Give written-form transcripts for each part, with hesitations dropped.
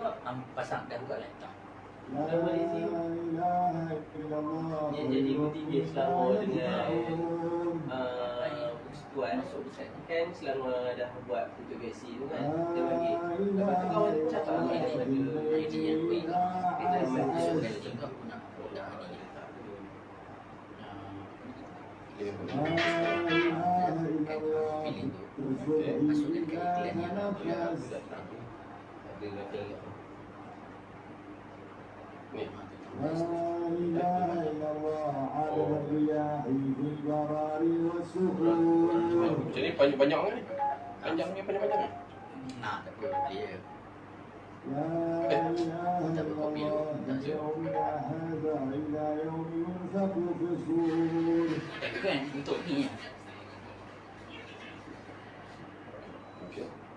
tengok pasang dah buka laptop. Dalam Malaysia dia jadi motivasi selama dengan Tuan kan selama dah buat fotografisi tu kan dia bagi. Lepas tu kawan cakap ini pada Ini yang gue ingat. Kita sudah tengok guna produk ini. Pilih tu masukkan ke iklan yang ada level memang macam ni panjang-panjang kan ni? Panjangnya panjang-panjang kan? nah tak perlu dia tak perlu kopi tu tak kan untuk ni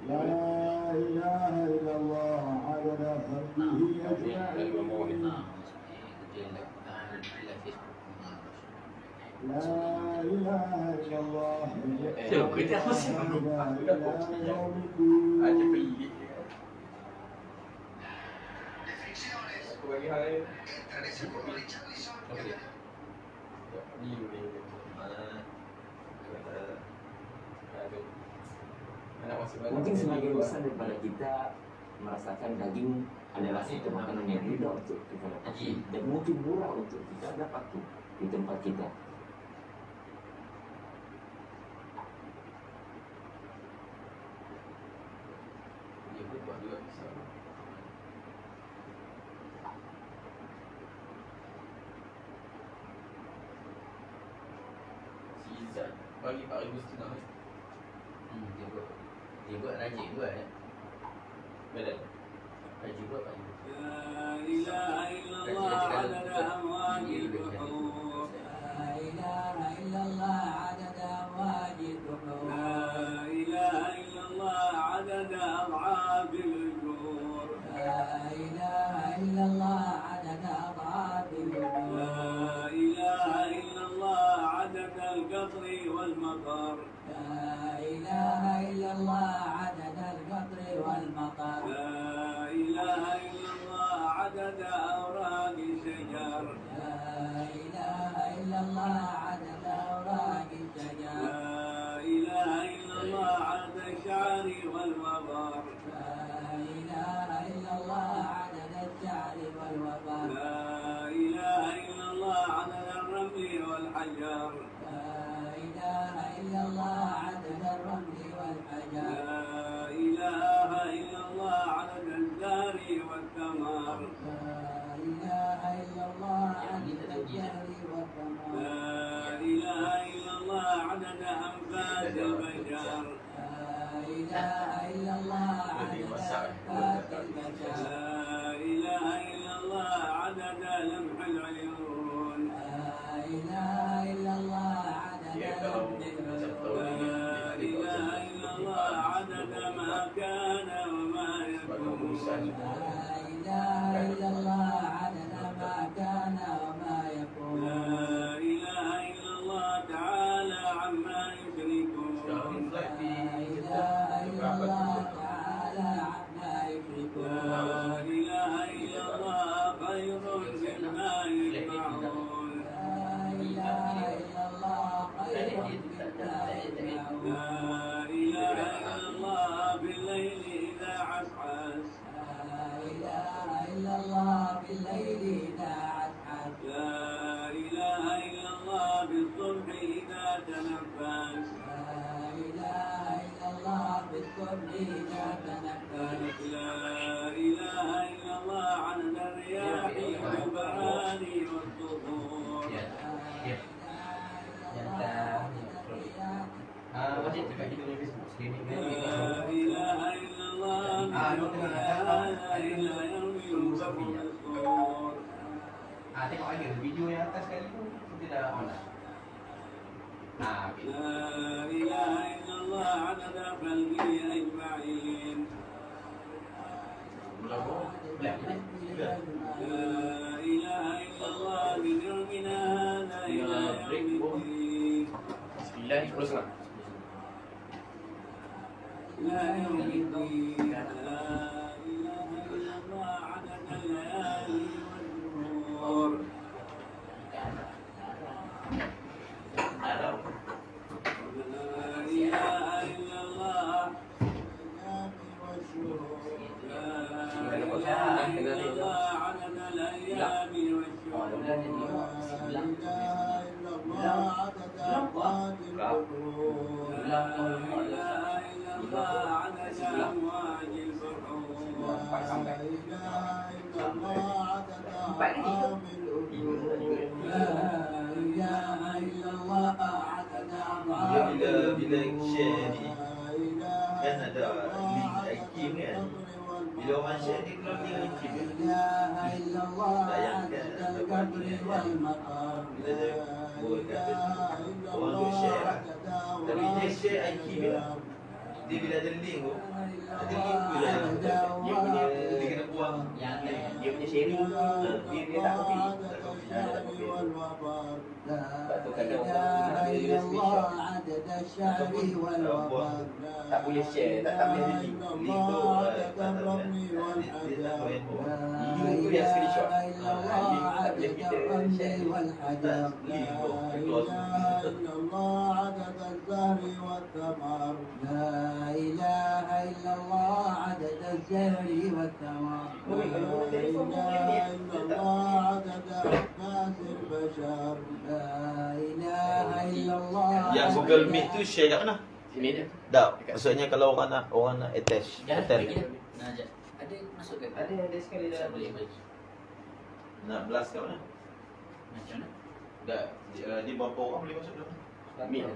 La ilaha illallah adada khalqihi ajma'in. La ilaha illallah. Kita masih Ada pelik. Aku bagi hal lain. Mungkin sebagian besar daripada kita merasakan daging adalah satu makanan yang mudah untuk kita dapati dan mungkin murah untuk kita dapati di tempat kita. Izzat bagi 4,500. dia buat rajin buat Betul. rajin buat Pak. لا إله إلا الله عدد أمواج البحور لا إله إلا الله عدد أمواج البحور لا إله إلا الله عدد أضعاف الأجور لا إله إلا الله عدد أضعاف الأجور لا إله إلا الله عدد القطر والمطر لا إله إلا الله عدد القطر والمطر لا إله إلا الله عدد أوراق الشجر لا إله إلا الله عدد أوراق الشجر لا إله إلا الله عدد الشعر والوبر لا إله إلا الله عدد الشعر والوبر لا إله إلا الله عدد الرمل والحجر لا إله إلا الله عدد الرمل والحجر لا إله إلا الله عدد الزهر والثمر لا إله إلا الله عدد الزهر والثمر لا إله إلا الله عدد أنفاس البشر لا إله إلا الله عدد أنفاس البشر لا إله إلا الله عدد لمح العيون لا إله إلا الله عدد لمح العيون لا إله إلا الله عدد ما كان وما يكون لا إله إلا الله عدد ما كان وما يكون لا إله إلا الله تعالى عما يشركون لا إله إلا الله تعالى عما يشركون لا إله إلا الله خير مما يجمعون لا إله إلا الله خير مما يجمعون لا إله إلا الله بالليل إذا عسعس لا إله إلا الله بالليل إذا عسعس لا إله إلا الله بالصبح إذا تنفس لا إله إلا الله بالصبح إذا تنفس لا إله إلا الله عدد الرياح والبعاد والصخور لا إله إلا الله عدد الرياح Macam tu kat kita punya Facebook streaming kan. لا إله إلا الله إلا يوم الصور Tengok ada video yang atas sekali tu kita dah on dah. Okay. لا إله إلا الله عدد خلقه أجمعين Mula kau black ni. لا إله إلا الله من يومنا هذا إلى يوم الدين Bismillah ni 10 senang. إلى يوم الدين لا إله إلا الله Dia bila share ni kan ada link IKIM kan. Bila orang share dia keluar link IKIM kan. Tayangkan lepas ni kan. Bila dia buat kat orang tu share lah. Tapi dia share IKIM lah. Dia bila ada link tu, ada link tu dah dia punya, dia kena buang dia punya sharing tu, dia tak copy. Sebab tu kadang orang dia screenshot ataupun buang, tak boleh share, tak boleh ada link tu tak boleh, dia tak boleh buang. Link tu yang screenshot, link tu tak boleh kita share, link tu close. لا إله إلا الله عدد الزهر والثمر لا إله إلا الله عدد أنفاس البشر لا إله إلا الله. Yang Google Meet tu share kat mana? Sini je. Tak, maksudnya kalau orang nak attach. Ada masuk ke? Ada sekali dalam boleh bagi. Nak blast kat mana? Macam mana? Tak, dia berapa orang boleh masuk dalam? Meet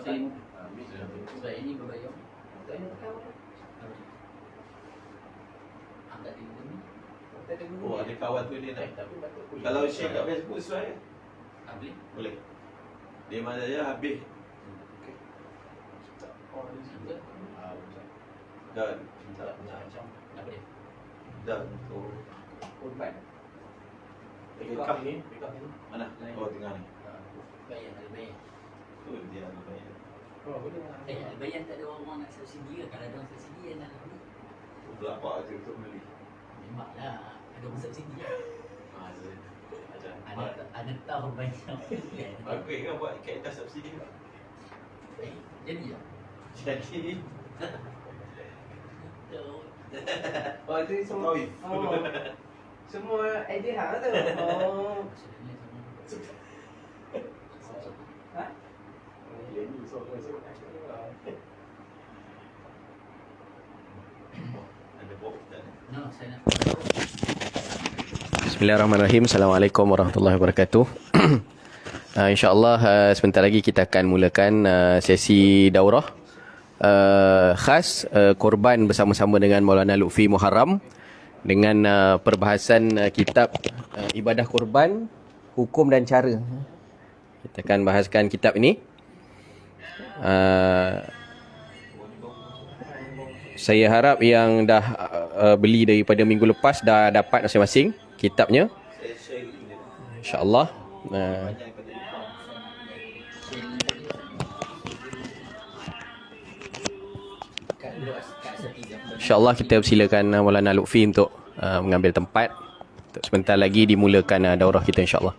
kali Meet sudah. sebab ini berbayar. Tak ada tahu. Angkat di Google. Tak ada Google. Oh, ada kawan tu dia nak. Tapi patut Kalau share kat Facebook sesuai ke? boleh. Boleh. Dia mana je habis. Dan Apa dia? dan untuk Korban. backup ni mana? Oh, tengah ni. Bayar, ada bayar. Tu dia ada bayar. Ada bayar tak ada orang nak subsidi ke? Kalau ada orang subsidi yang nak beli. Berapa tu untuk beli? Memanglah ada orang subsidi. Macam Ada tahu banyak. bagus kan buat kaedah subsidi. Jadi tak? Jadi Oh itu semua. Tahu. Oh. Semua idea hak tu. Oh. Ha? Ada bot tak? No, saya nak. Bismillahirrahmanirrahim. Assalamualaikum warahmatullahi wabarakatuh. InsyaAllah sebentar lagi kita akan mulakan sesi daurah khas korban bersama-sama dengan Maulana Lutfi Muharram dengan perbahasan kitab Ibadah Korban, Hukum dan Cara. Kita akan bahaskan kitab ini. Saya harap yang dah beli daripada minggu lepas dah dapat masing-masing kitabnya. Saya share link dia. InsyaAllah. Banyak pada InsyaAllah kita persilakan Maulana Lutfi untuk mengambil tempat. Untuk sebentar lagi dimulakan daurah kita insyaAllah.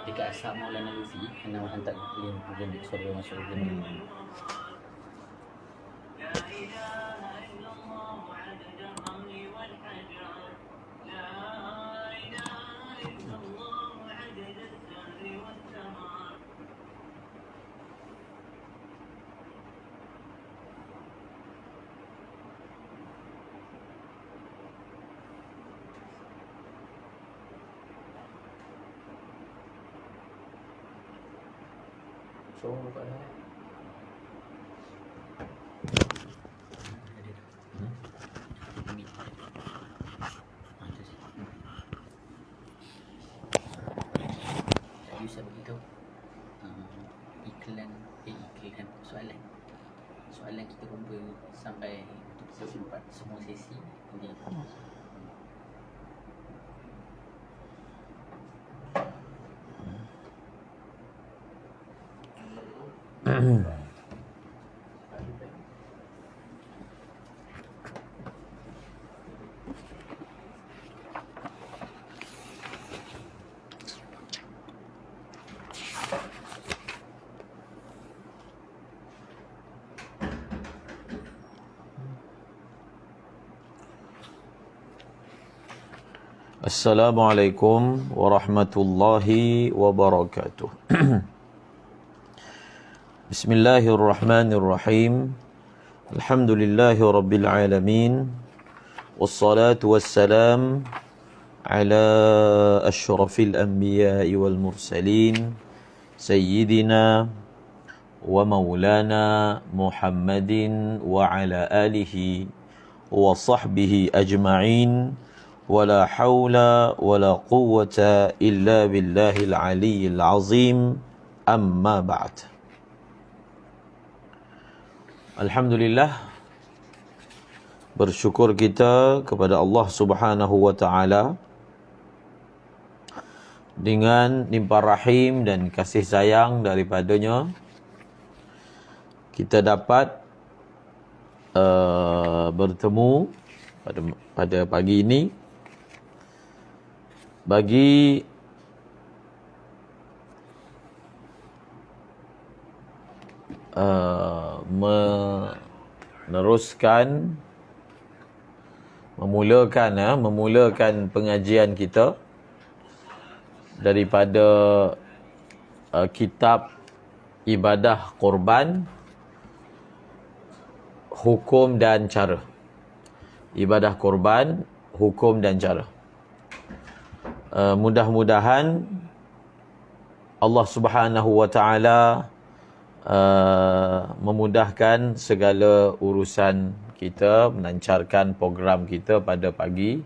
Dekat asal Maulana Lutfi, kena hantar link Google suara masuk Google. So, tadi saya beritahu iklan soalan kita kumpul sampai sesi 4 semua sesi jadi Assalamualaikum warahmatullahi wabarakatuh. Bismillahirrahmanirrahim. Alhamdulillahi rabbil alamin. Wassalatu wassalam ala asyrafil anbiya'i wal mursalin sayyidina wa maulana Muhammadin wa ala alihi wa sahbihi ajma'in. ولا حول ولا قوة إلا بالله العلي العظيم أما بعد. Alhamdulillah, bersyukur kita kepada Allah Subhanahu wa taala dengan limpah rahim dan kasih sayang daripadanya kita dapat bertemu pada pagi ini bagi memulakan pengajian kita daripada kitab ibadah korban, hukum dan cara. Ibadah korban, hukum dan cara. Mudah-mudahan Allah Subhanahu wa taala memudahkan segala urusan kita, melancarkan program kita pada pagi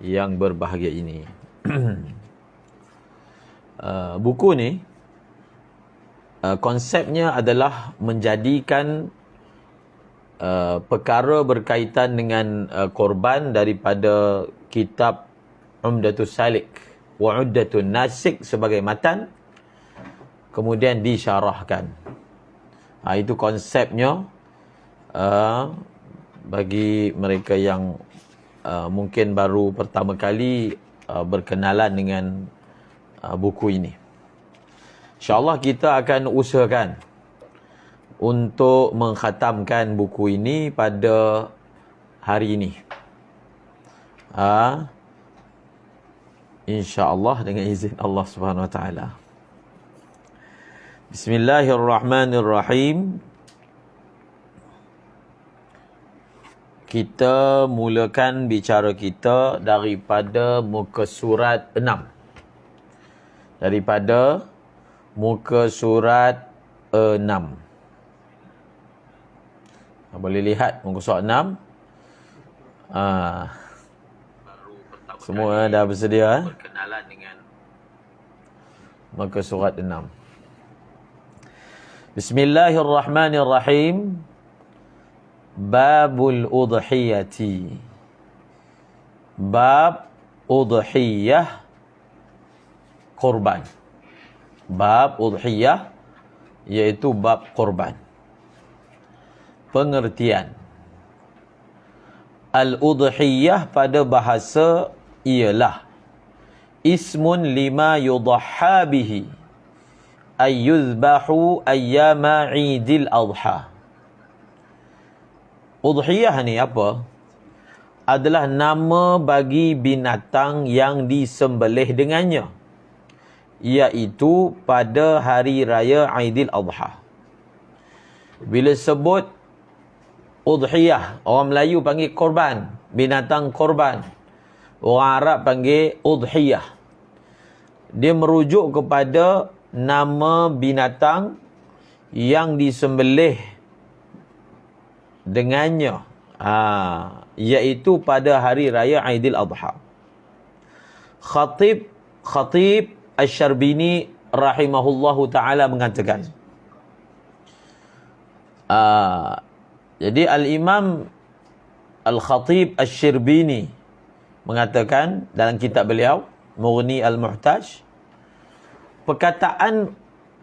yang berbahagia ini. Buku ni konsepnya adalah menjadikan perkara berkaitan dengan korban daripada kitab Umdatus Salik wa Uddatun Nasik sebagai matan, kemudian disyarahkan. Itu konsepnya bagi mereka yang mungkin baru pertama kali berkenalan dengan buku ini. InsyaAllah kita akan usahakan untuk mengkhatamkan buku ini pada hari ini. InsyaAllah dengan izin Allah Subhanahu Wa Taala. Bismillahirrahmanirrahim. Kita mulakan bicara kita daripada muka surat 6. Daripada muka surat 6. Boleh lihat muka surat 6. Semua dah bersedia berkenalan dengan muka surat 6. Bismillahirrahmanirrahim. Babul udhiyati. Bab udhiyah, korban. Bab udhiyah iaitu bab korban. Pengertian. Al-udhiyah pada bahasa ialah ismun lima yudhha bihi ayyuzbahu ayyama Idil Adha. Udhiyah ni apa? Adalah nama bagi binatang yang disembelih dengannya, iaitu pada hari raya Idil Adha. Bila sebut udhiyah, orang Melayu panggil korban, binatang korban. Orang Arab panggil udhiyah. Dia merujuk kepada nama binatang yang disembelih dengannya, iaitu pada hari raya Aidil Adha. Khatib Asy-Syarbini rahimahullahu taala mengatakan, jadi Al-Imam Al-Khatib Asy-Syarbini mengatakan dalam kitab beliau Mughni Al-Muhtaj, perkataan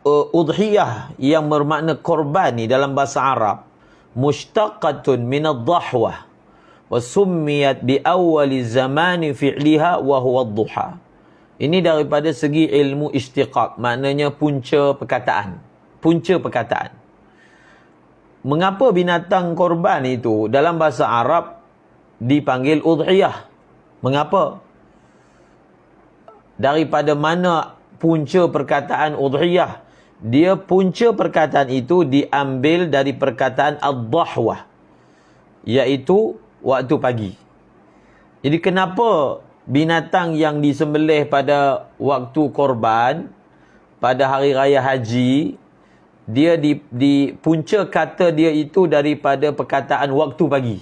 udhiyah yang bermakna korban ni dalam bahasa Arab mushtaqatun min ad-dhahwah wa summiyat bi awwali zamani fi'liha wa huwa ad-duha. Ini daripada segi ilmu istiqaq, maknanya punca perkataan. Punca perkataan. Mengapa binatang korban itu dalam bahasa Arab dipanggil udhiyah? Mengapa? daripada mana punca perkataan udhiyah? Dia punca perkataan itu diambil dari perkataan ad-dhahwah, iaitu waktu pagi. Jadi kenapa binatang yang disembelih pada waktu korban, pada hari raya haji, dia di punca kata dia itu daripada perkataan waktu pagi?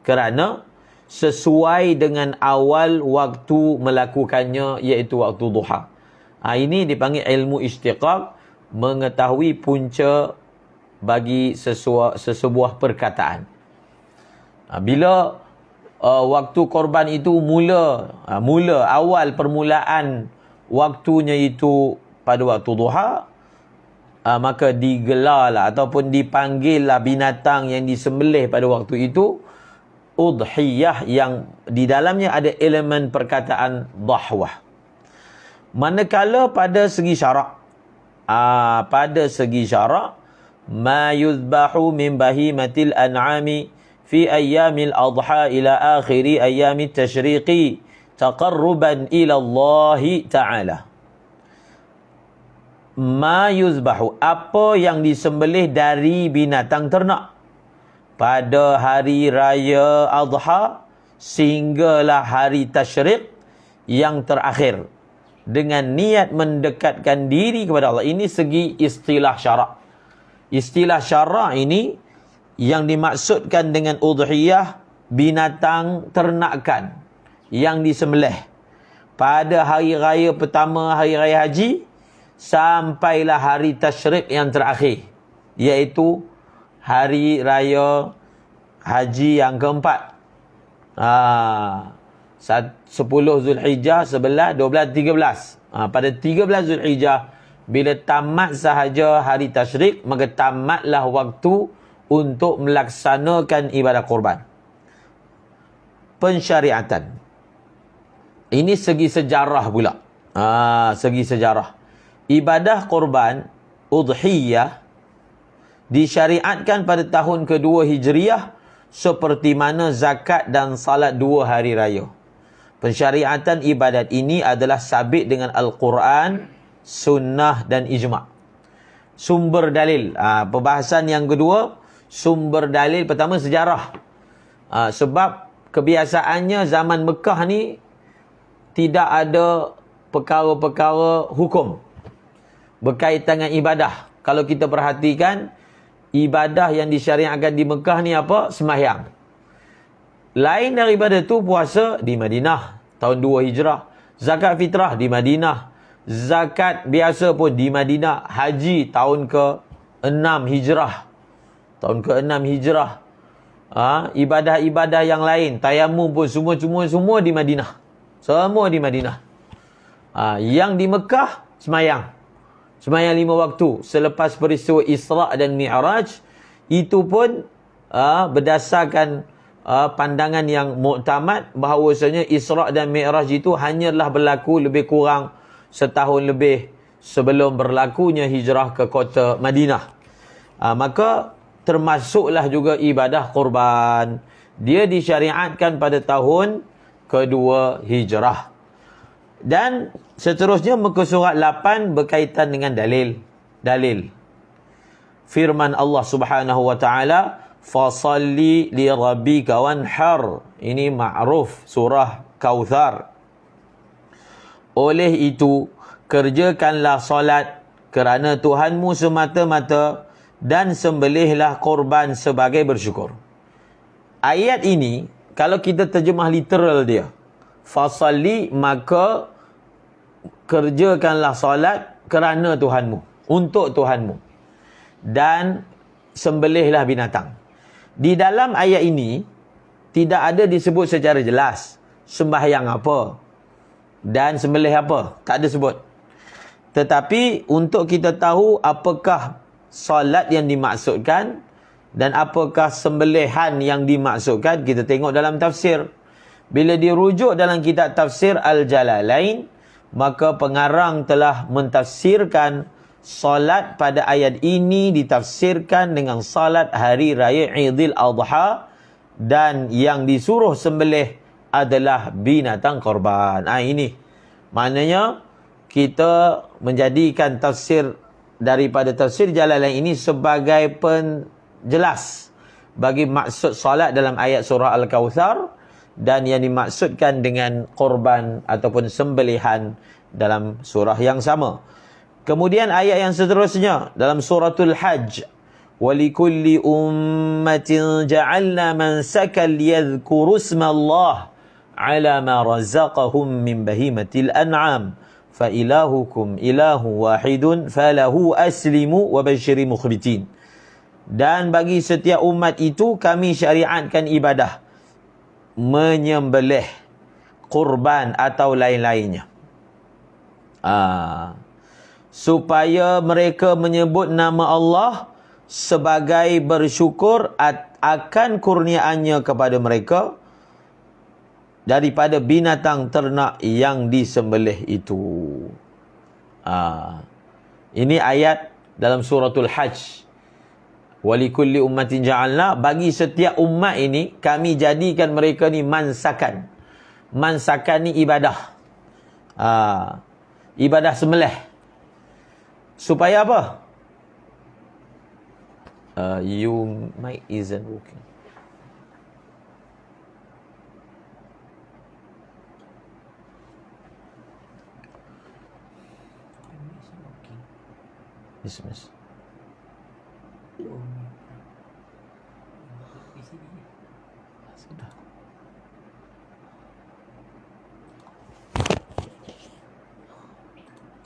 Kerana sesuai dengan awal waktu melakukannya, iaitu waktu duha. Ini dipanggil ilmu istiqaq, mengetahui punca bagi sesebuah perkataan. Bila waktu korban itu mula awal permulaan waktunya itu pada waktu duha, maka digelarlah ataupun dipanggillah binatang yang disembelih pada waktu itu udhiyah, yang di dalamnya ada elemen perkataan dhahwah. Manakala pada segi syarak, ma yuzbahu min bahimatil an'ami fi ayyamil adha ila akhiri ayyamit tashriqi taqarruban ila Allah Ta'ala. Ma yuzbahu, apa yang disembelih dari binatang ternak pada hari raya adha sehinggalah hari tasyriq yang terakhir, dengan niat mendekatkan diri kepada Allah. Ini segi istilah syarak. Istilah syarak ini yang dimaksudkan dengan udhiyah, binatang ternakan yang disembelih pada hari raya pertama, hari raya haji, sampailah hari tasyriq yang terakhir, iaitu hari raya haji yang keempat. 10 Zulhijjah, 11, 12, 13. Pada 13 Zulhijjah, bila tamat sahaja hari tasyriq, maka tamatlah waktu untuk melaksanakan ibadah korban. Pensyariatan. Ini segi sejarah pula. Segi sejarah. Ibadah korban, udhiyah, disyariatkan pada tahun kedua Hijriah, seperti mana zakat dan salat 2 hari raya. Pensyariatan ibadat ini adalah sabit dengan Al-Quran, sunnah dan ijma'. Sumber dalil. Perbahasan yang kedua, sumber dalil. Pertama, sejarah. Sebab kebiasaannya zaman Mekah ni tidak ada perkara-perkara hukum berkaitan dengan ibadah. Kalau kita perhatikan, ibadah yang disyariatkan di Mekah ni apa? Sembahyang. Lain daripada tu, puasa di Madinah tahun 2 Hijrah, zakat fitrah di Madinah, zakat biasa pun di Madinah, haji tahun ke-6 Hijrah. Tahun ke-6 Hijrah. Ibadah-ibadah yang lain, tayamum pun semua di Madinah. Semua di Madinah. Yang di Mekah sembahyang. Sembahyang 5 waktu selepas peristiwa Isra' dan Mi'raj. Itu pun berdasarkan pandangan yang muktamad, bahawasanya Isra' dan Mi'raj itu hanyalah berlaku lebih kurang setahun lebih sebelum berlakunya hijrah ke kota Madinah. Maka termasuklah juga ibadah korban. Dia disyariatkan pada tahun kedua Hijrah. Dan seterusnya muka surat 8 berkaitan dengan dalil. Firman Allah Subhanahu wa taala, fasalli li rabbika wanhar. Ini ma'ruf, surah Kautsar. Oleh itu, kerjakanlah solat kerana Tuhanmu semata-mata, dan sembelihlah korban sebagai bersyukur. Ayat ini, kalau kita terjemah literal dia, fasalli, maka kerjakanlah solat kerana Tuhanmu, untuk Tuhanmu, dan sembelihlah binatang. Di dalam ayat ini tidak ada disebut secara jelas sembahyang apa dan sembelih apa, tak ada sebut. Tetapi untuk kita tahu apakah solat yang dimaksudkan dan apakah sembelihan yang dimaksudkan, kita tengok dalam tafsir. Bila dirujuk dalam kitab tafsir Al-Jalalain, maka pengarang telah mentafsirkan solat pada ayat ini ditafsirkan dengan salat hari raya Idul Adha, dan yang disuruh sembelih adalah binatang korban. Ini Maknanya kita menjadikan tafsir daripada tafsir Jalalain ini sebagai penjelas bagi maksud solat dalam ayat surah Al-Kautsar dan yang dimaksudkan dengan korban ataupun sembelihan dalam surah yang sama. Kemudian ayat yang seterusnya dalam suratul Hajj, walikulli ummatin ja'alna mansakan liyadhkuru ismallah ala ma razaqahum min bahimatil an'am fa ilahukum ilahu wahidun falahu aslimu wa basyiril mukhbitin. Dan bagi setiap umat itu kami syariatkan ibadah menyembelih kurban atau lain-lainnya. Supaya mereka menyebut nama Allah sebagai bersyukur akan kurniaannya kepada mereka daripada binatang ternak yang disembelih itu. Ini ayat dalam suratul Hajj. Walikulli ummatin ja'alna, bagi setiap umat ini kami jadikan mereka ni mansakan. Mansakan ni ibadah. Ibadah sembelih. Supaya apa? You mic isn't working. Dismiss.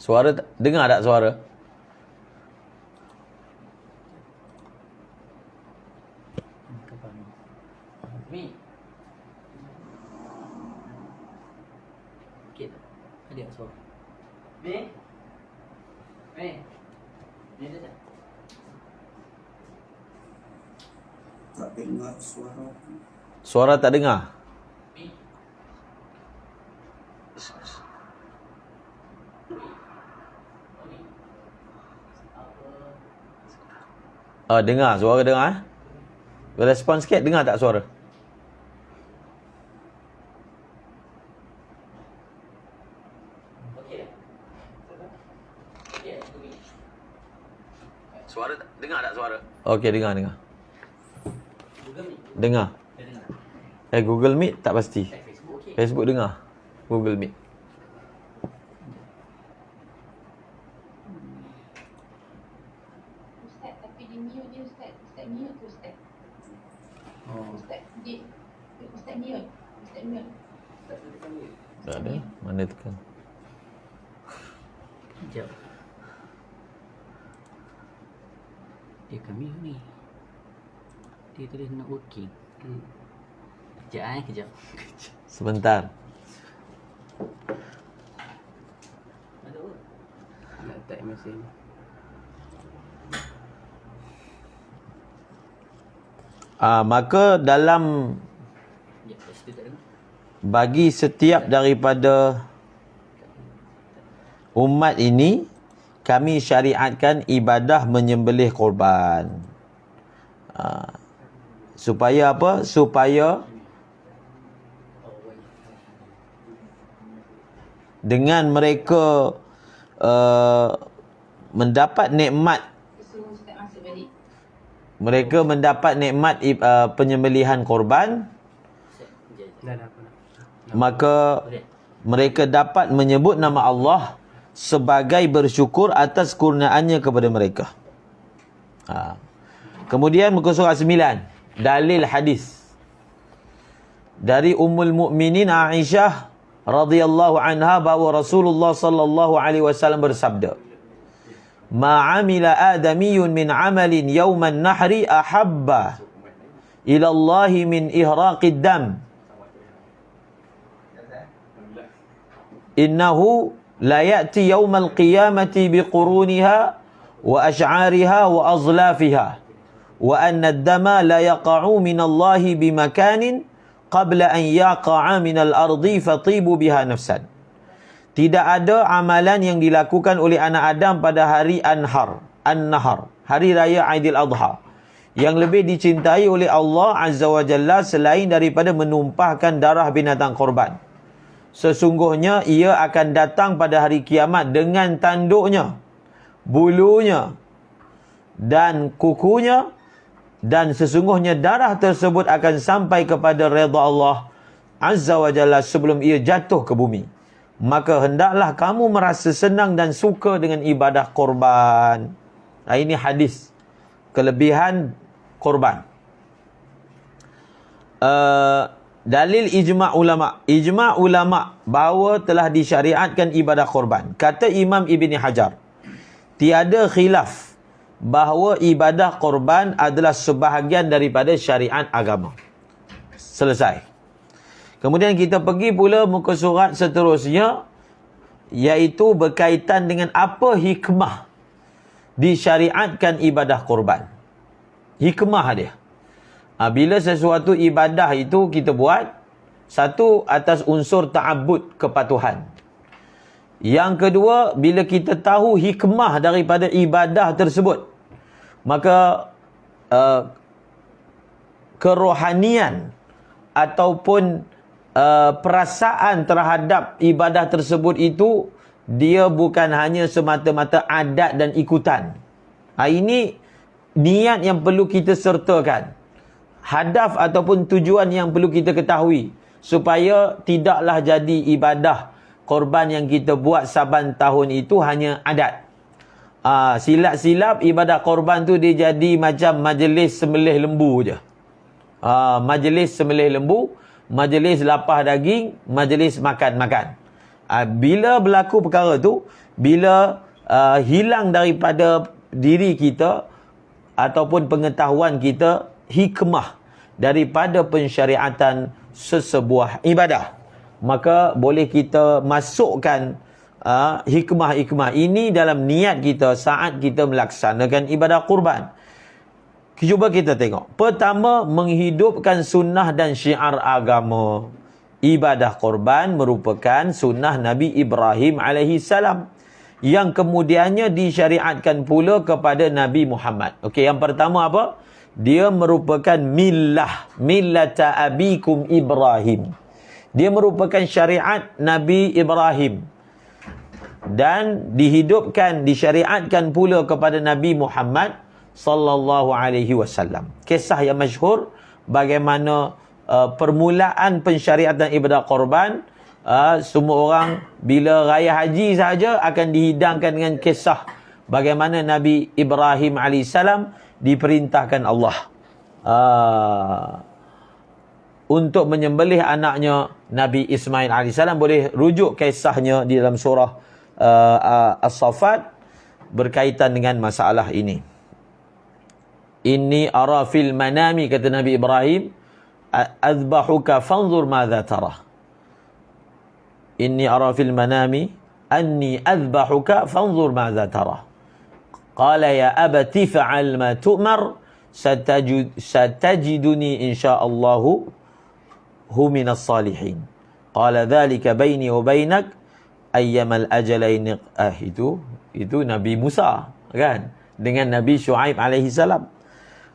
Suara dengar tak suara? Mi. Okey tak? Ada tak suara? Mi. Mi. Ni ada tak? Tak dengar suara. Suara tak dengar? Mi. Dengar, suara dengar. Respon sikit, dengar tak suara? Suara dengar tak suara? Okey, dengar. Dengar. Google Meet tak pasti. Facebook dengar. Google Meet. Ustaz, tapi di mute dia Ustaz. Ustaz mute tu Ustaz. Ustaz di Ustaz mute. Ustaz mute. Tak ada. Mana tekan? Sekejap. Dia kami ni. Dia tulis not working. Kejap. Sebentar. Ada apa? Nak type mesej ni. Maka dalam Ya, pasti tak dengar. bagi setiap daripada umat ini kami syariatkan ibadah menyembelih korban. Supaya apa? Supaya dengan mereka mendapat nikmat, Suruh Ustaz masuk balik. mereka mendapat nikmat penyembelihan korban, maka mereka dapat menyebut nama Allah sebagai bersyukur atas kurniaannya kepada mereka. Kemudian muka surah 9, dalil hadis dari Ummul Mukminin Aisyah radhiyallahu anha bahawa Rasulullah sallallahu alaihi wasallam bersabda, "Ma 'amila adamiyyun min 'amalin yawman nahri ahabba ila Allah min ihraqid dam. Innahu la ya'ti yawmal qiyamati biquruniha wa ash'ariha wa azlafiha wa anna ad-dama la yaqa'u min Allah bimakanin qabla an yaqa'a min al-ardi fatibu biha nafsan." Tidak ada amalan yang dilakukan oleh anak Adam pada hari An-Nahar, hari raya Aidil Adha, yang lebih dicintai oleh Allah Azza wa Jalla selain daripada menumpahkan darah binatang korban. Sesungguhnya ia akan datang pada hari kiamat dengan tanduknya, bulunya dan kukunya, dan sesungguhnya darah tersebut akan sampai kepada redha Allah Azza wa Jalla sebelum ia jatuh ke bumi. Maka hendaklah kamu merasa senang dan suka dengan ibadah korban. Nah, ini hadis kelebihan korban. Dalil ijma' ulama. Ijma' ulama bahawa telah disyariatkan ibadah korban. Kata Imam Ibn Hajar, tiada khilaf bahawa ibadah korban adalah sebahagian daripada syariat agama. Selesai. Kemudian kita pergi pula muka surat seterusnya, iaitu berkaitan dengan apa hikmah disyariatkan ibadah korban. Hikmah dia. Bila sesuatu ibadah itu kita buat, satu, atas unsur ta'abbud, kepatuhan. Yang kedua, bila kita tahu hikmah daripada ibadah tersebut, maka kerohanian ataupun perasaan terhadap ibadah tersebut itu, dia bukan hanya semata-mata adat dan ikutan. Ini niat yang perlu kita sertakan. Hadaf ataupun tujuan yang perlu kita ketahui, supaya tidaklah jadi ibadah korban yang kita buat saban tahun itu hanya adat. Silap-silap ibadah korban tu dia jadi macam majlis sembelih lembu je. Majlis sembelih lembu, majlis lapah daging, majlis makan-makan. Bila berlaku perkara tu, bila hilang daripada diri kita ataupun pengetahuan kita hikmah daripada pensyariatan sesebuah ibadah, maka boleh kita masukkan hikmah-hikmah ini dalam niat kita saat kita melaksanakan ibadah kurban. Cuba kita tengok. Pertama, menghidupkan sunnah dan syiar agama. Ibadah korban merupakan sunnah Nabi Ibrahim AS yang kemudiannya disyariatkan pula kepada Nabi Muhammad. Okey, yang pertama apa? Dia merupakan millata abikum Ibrahim. Dia merupakan syariat Nabi Ibrahim dan dihidupkan, disyariatkan pula kepada Nabi Muhammad sallallahu alaihi wasallam. Kisah yang masyhur bagaimana permulaan pensyariatan ibadah korban. Semua orang bila raya haji saja akan dihidangkan dengan kisah bagaimana Nabi Ibrahim alaihissalam diperintahkan Allah untuk menyembelih anaknya Nabi Ismail alaihissalam. Boleh rujuk kisahnya di dalam surah As-Saffat berkaitan dengan masalah ini. Inni ara fil manami, kata Nabi Ibrahim, azbahuka fanzur madza tara. Inni ara fil manami anni azbahuka fanzur madza tara. Qala ya abati fa'al ma tu'mar satajiduni insyaallahu hu minas salihin. Qala dhalika baini wa bainak ayyamal ajalain. Itu Nabi Musa kan dengan Nabi Syuaib alaihi salam.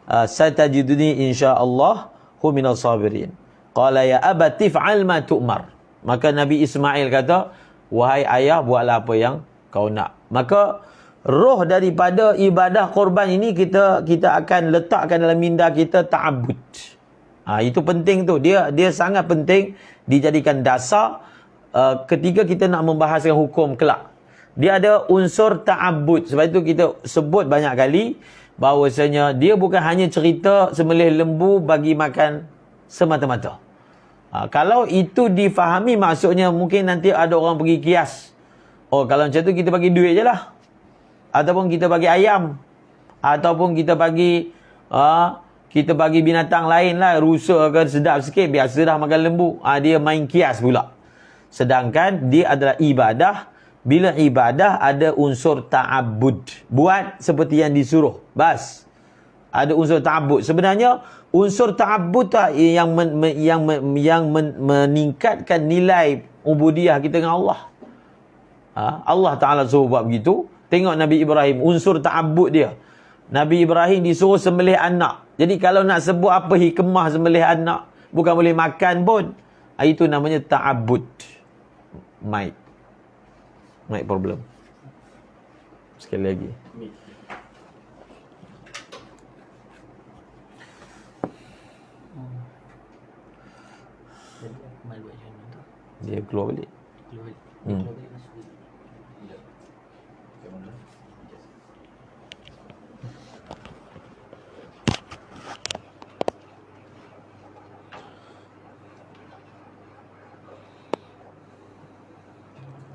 Satajiduni insyaallah hu minas sabirin. Qala ya abati fa'al ma tu'mar. Maka Nabi Ismail kata, wahai ayah, buatlah apa yang kau nak. Maka roh daripada ibadah korban ini kita akan letakkan dalam minda kita ta'abbud. Itu penting tu. Dia sangat penting dijadikan dasar ketika kita nak membahaskan hukum kelak. Dia ada unsur ta'abbud. Sebab itu kita sebut banyak kali bahawasanya dia bukan hanya cerita sembelih lembu bagi makan semata-mata. Kalau itu difahami, maksudnya mungkin nanti ada orang pergi kias. Oh, kalau macam tu kita bagi duit je lah. Ataupun kita bagi ayam. Ataupun kita bagi binatang lain lah. Rusa ke sedap sikit, biasa dah makan lembu. Dia main kias pula. Sedangkan dia adalah ibadah. Bila ibadah ada unsur ta'abbud. Buat seperti yang disuruh. Bas. Ada unsur ta'abbud. Sebenarnya unsur ta'abbud yang meningkatkan nilai ubudiyah kita dengan Allah. Allah Ta'ala suruh buat begitu. Tengok Nabi Ibrahim, unsur ta'abbud dia. Nabi Ibrahim disuruh sembelih anak. Jadi kalau nak sebut apa hikmah sembelih anak, bukan boleh makan pun. Itu namanya ta'abbud. mic problem. Sekali lagi. Dia keluar balik.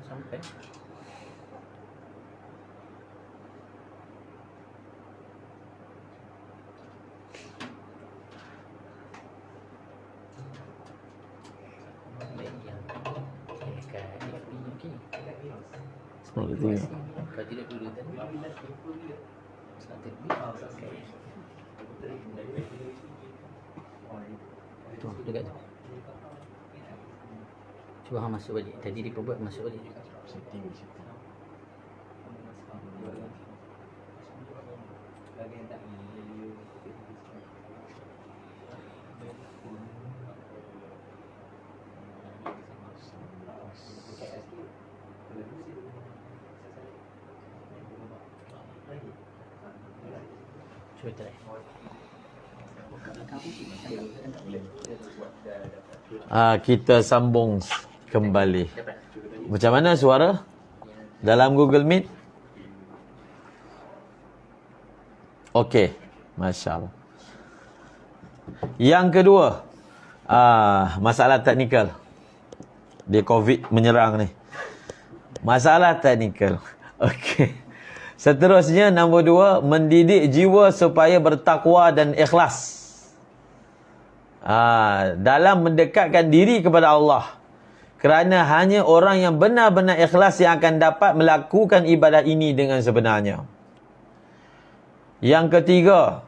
Sampai. Oh, itu ya. Kalau tidak dulu tadi. Tuh, dekat tu. Cuba hang masuk balik. Tadi dia perbuat masuk balik juga. Cuba try. Kita sambung kembali. Macam mana suara dalam Google Meet? Okey, masya-Allah. Yang kedua, masalah teknikal. Dia COVID menyerang ni. Masalah teknikal. Okey. Seterusnya nombor 2, mendidik jiwa supaya bertakwa dan ikhlas. Dalam mendekatkan diri kepada Allah. Kerana hanya orang yang benar-benar ikhlas yang akan dapat melakukan ibadah ini dengan sebenarnya. Yang ketiga,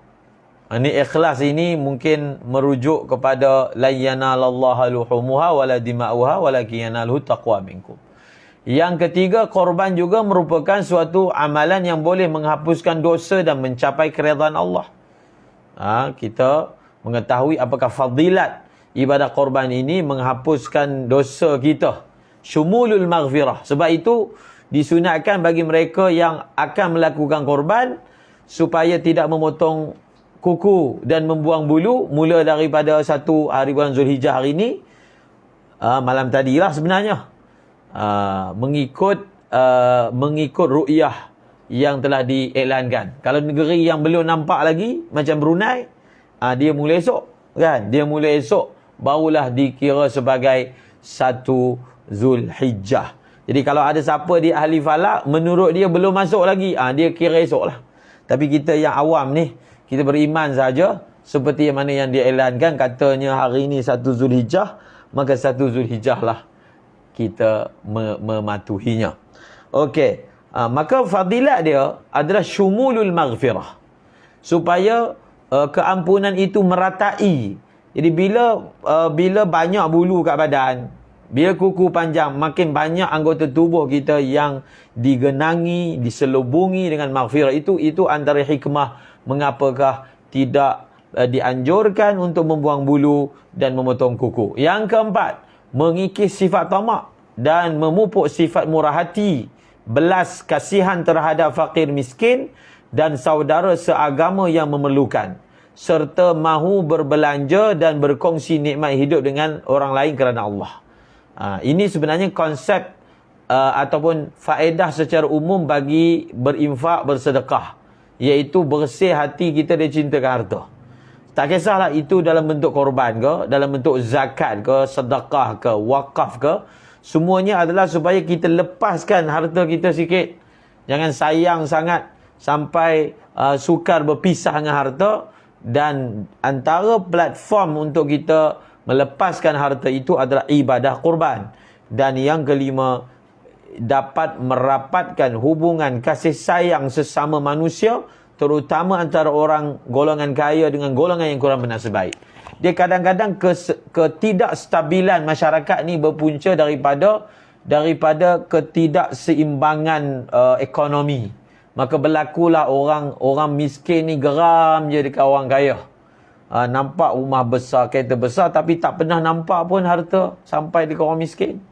ini ikhlas ini mungkin merujuk kepada la yanalallaha luhumuha wala dima'uha walakin yanaluhu taqwa minkum. Yang ketiga, korban juga merupakan suatu amalan yang boleh menghapuskan dosa dan mencapai keridhaan Allah. Kita mengetahui apakah fadilat ibadah korban ini menghapuskan dosa kita. Syumulul maghfirah. Sebab itu disunatkan bagi mereka yang akan melakukan korban supaya tidak memotong kuku dan membuang bulu mula daripada 1 hari bulan Zulhijjah hari ini, malam tadilah sebenarnya, mengikut ru'yah yang telah diiklankan. Kalau negeri yang belum nampak lagi macam Brunei, dia mula esok, kan? Dia mula esok barulah dikira sebagai 1 Zulhijjah. Jadi kalau ada siapa di ahli falak menurut dia belum masuk lagi, dia kira esoklah. Tapi kita yang awam ni, kita beriman saja seperti yang mana yang dia iklankan, katanya hari ini 1 Zulhijjah, maka 1 Zulhijjah lah kita mematuhinya. Okey, maka fadilat dia adalah syumulul maghfirah, supaya keampunan itu meratai. Jadi bila banyak bulu kat badan, bila kuku panjang, makin banyak anggota tubuh kita yang digenangi, diselubungi dengan maghfirah. Itu antara hikmah mengapakah tidak dianjurkan untuk membuang bulu dan memotong kuku. Yang keempat, mengikis sifat tamak dan memupuk sifat murah hati, belas kasihan terhadap fakir miskin dan saudara seagama yang memerlukan, serta mahu berbelanja dan berkongsi nikmat hidup dengan orang lain kerana Allah. Ini sebenarnya konsep ataupun faedah secara umum bagi berinfak, bersedekah, iaitu bersih hati kita dia cintakan harta. Tak kisahlah itu dalam bentuk korban ke, dalam bentuk zakat ke, sedekah ke, wakaf ke, semuanya adalah supaya kita lepaskan harta kita sikit. Jangan sayang sangat sampai sukar berpisah dengan harta. Dan antara platform untuk kita melepaskan harta itu adalah ibadah kurban. Dan yang kelima, dapat merapatkan hubungan kasih sayang sesama manusia, terutama antara orang golongan kaya dengan golongan yang kurang bernasib baik. Dia kadang-kadang ketidakstabilan masyarakat ni berpunca daripada ketidakseimbangan ekonomi. Maka berlakulah orang miskin ni geram je dekat orang kaya. Nampak rumah besar, kereta besar, tapi tak pernah nampak pun harta sampai dekat orang miskin.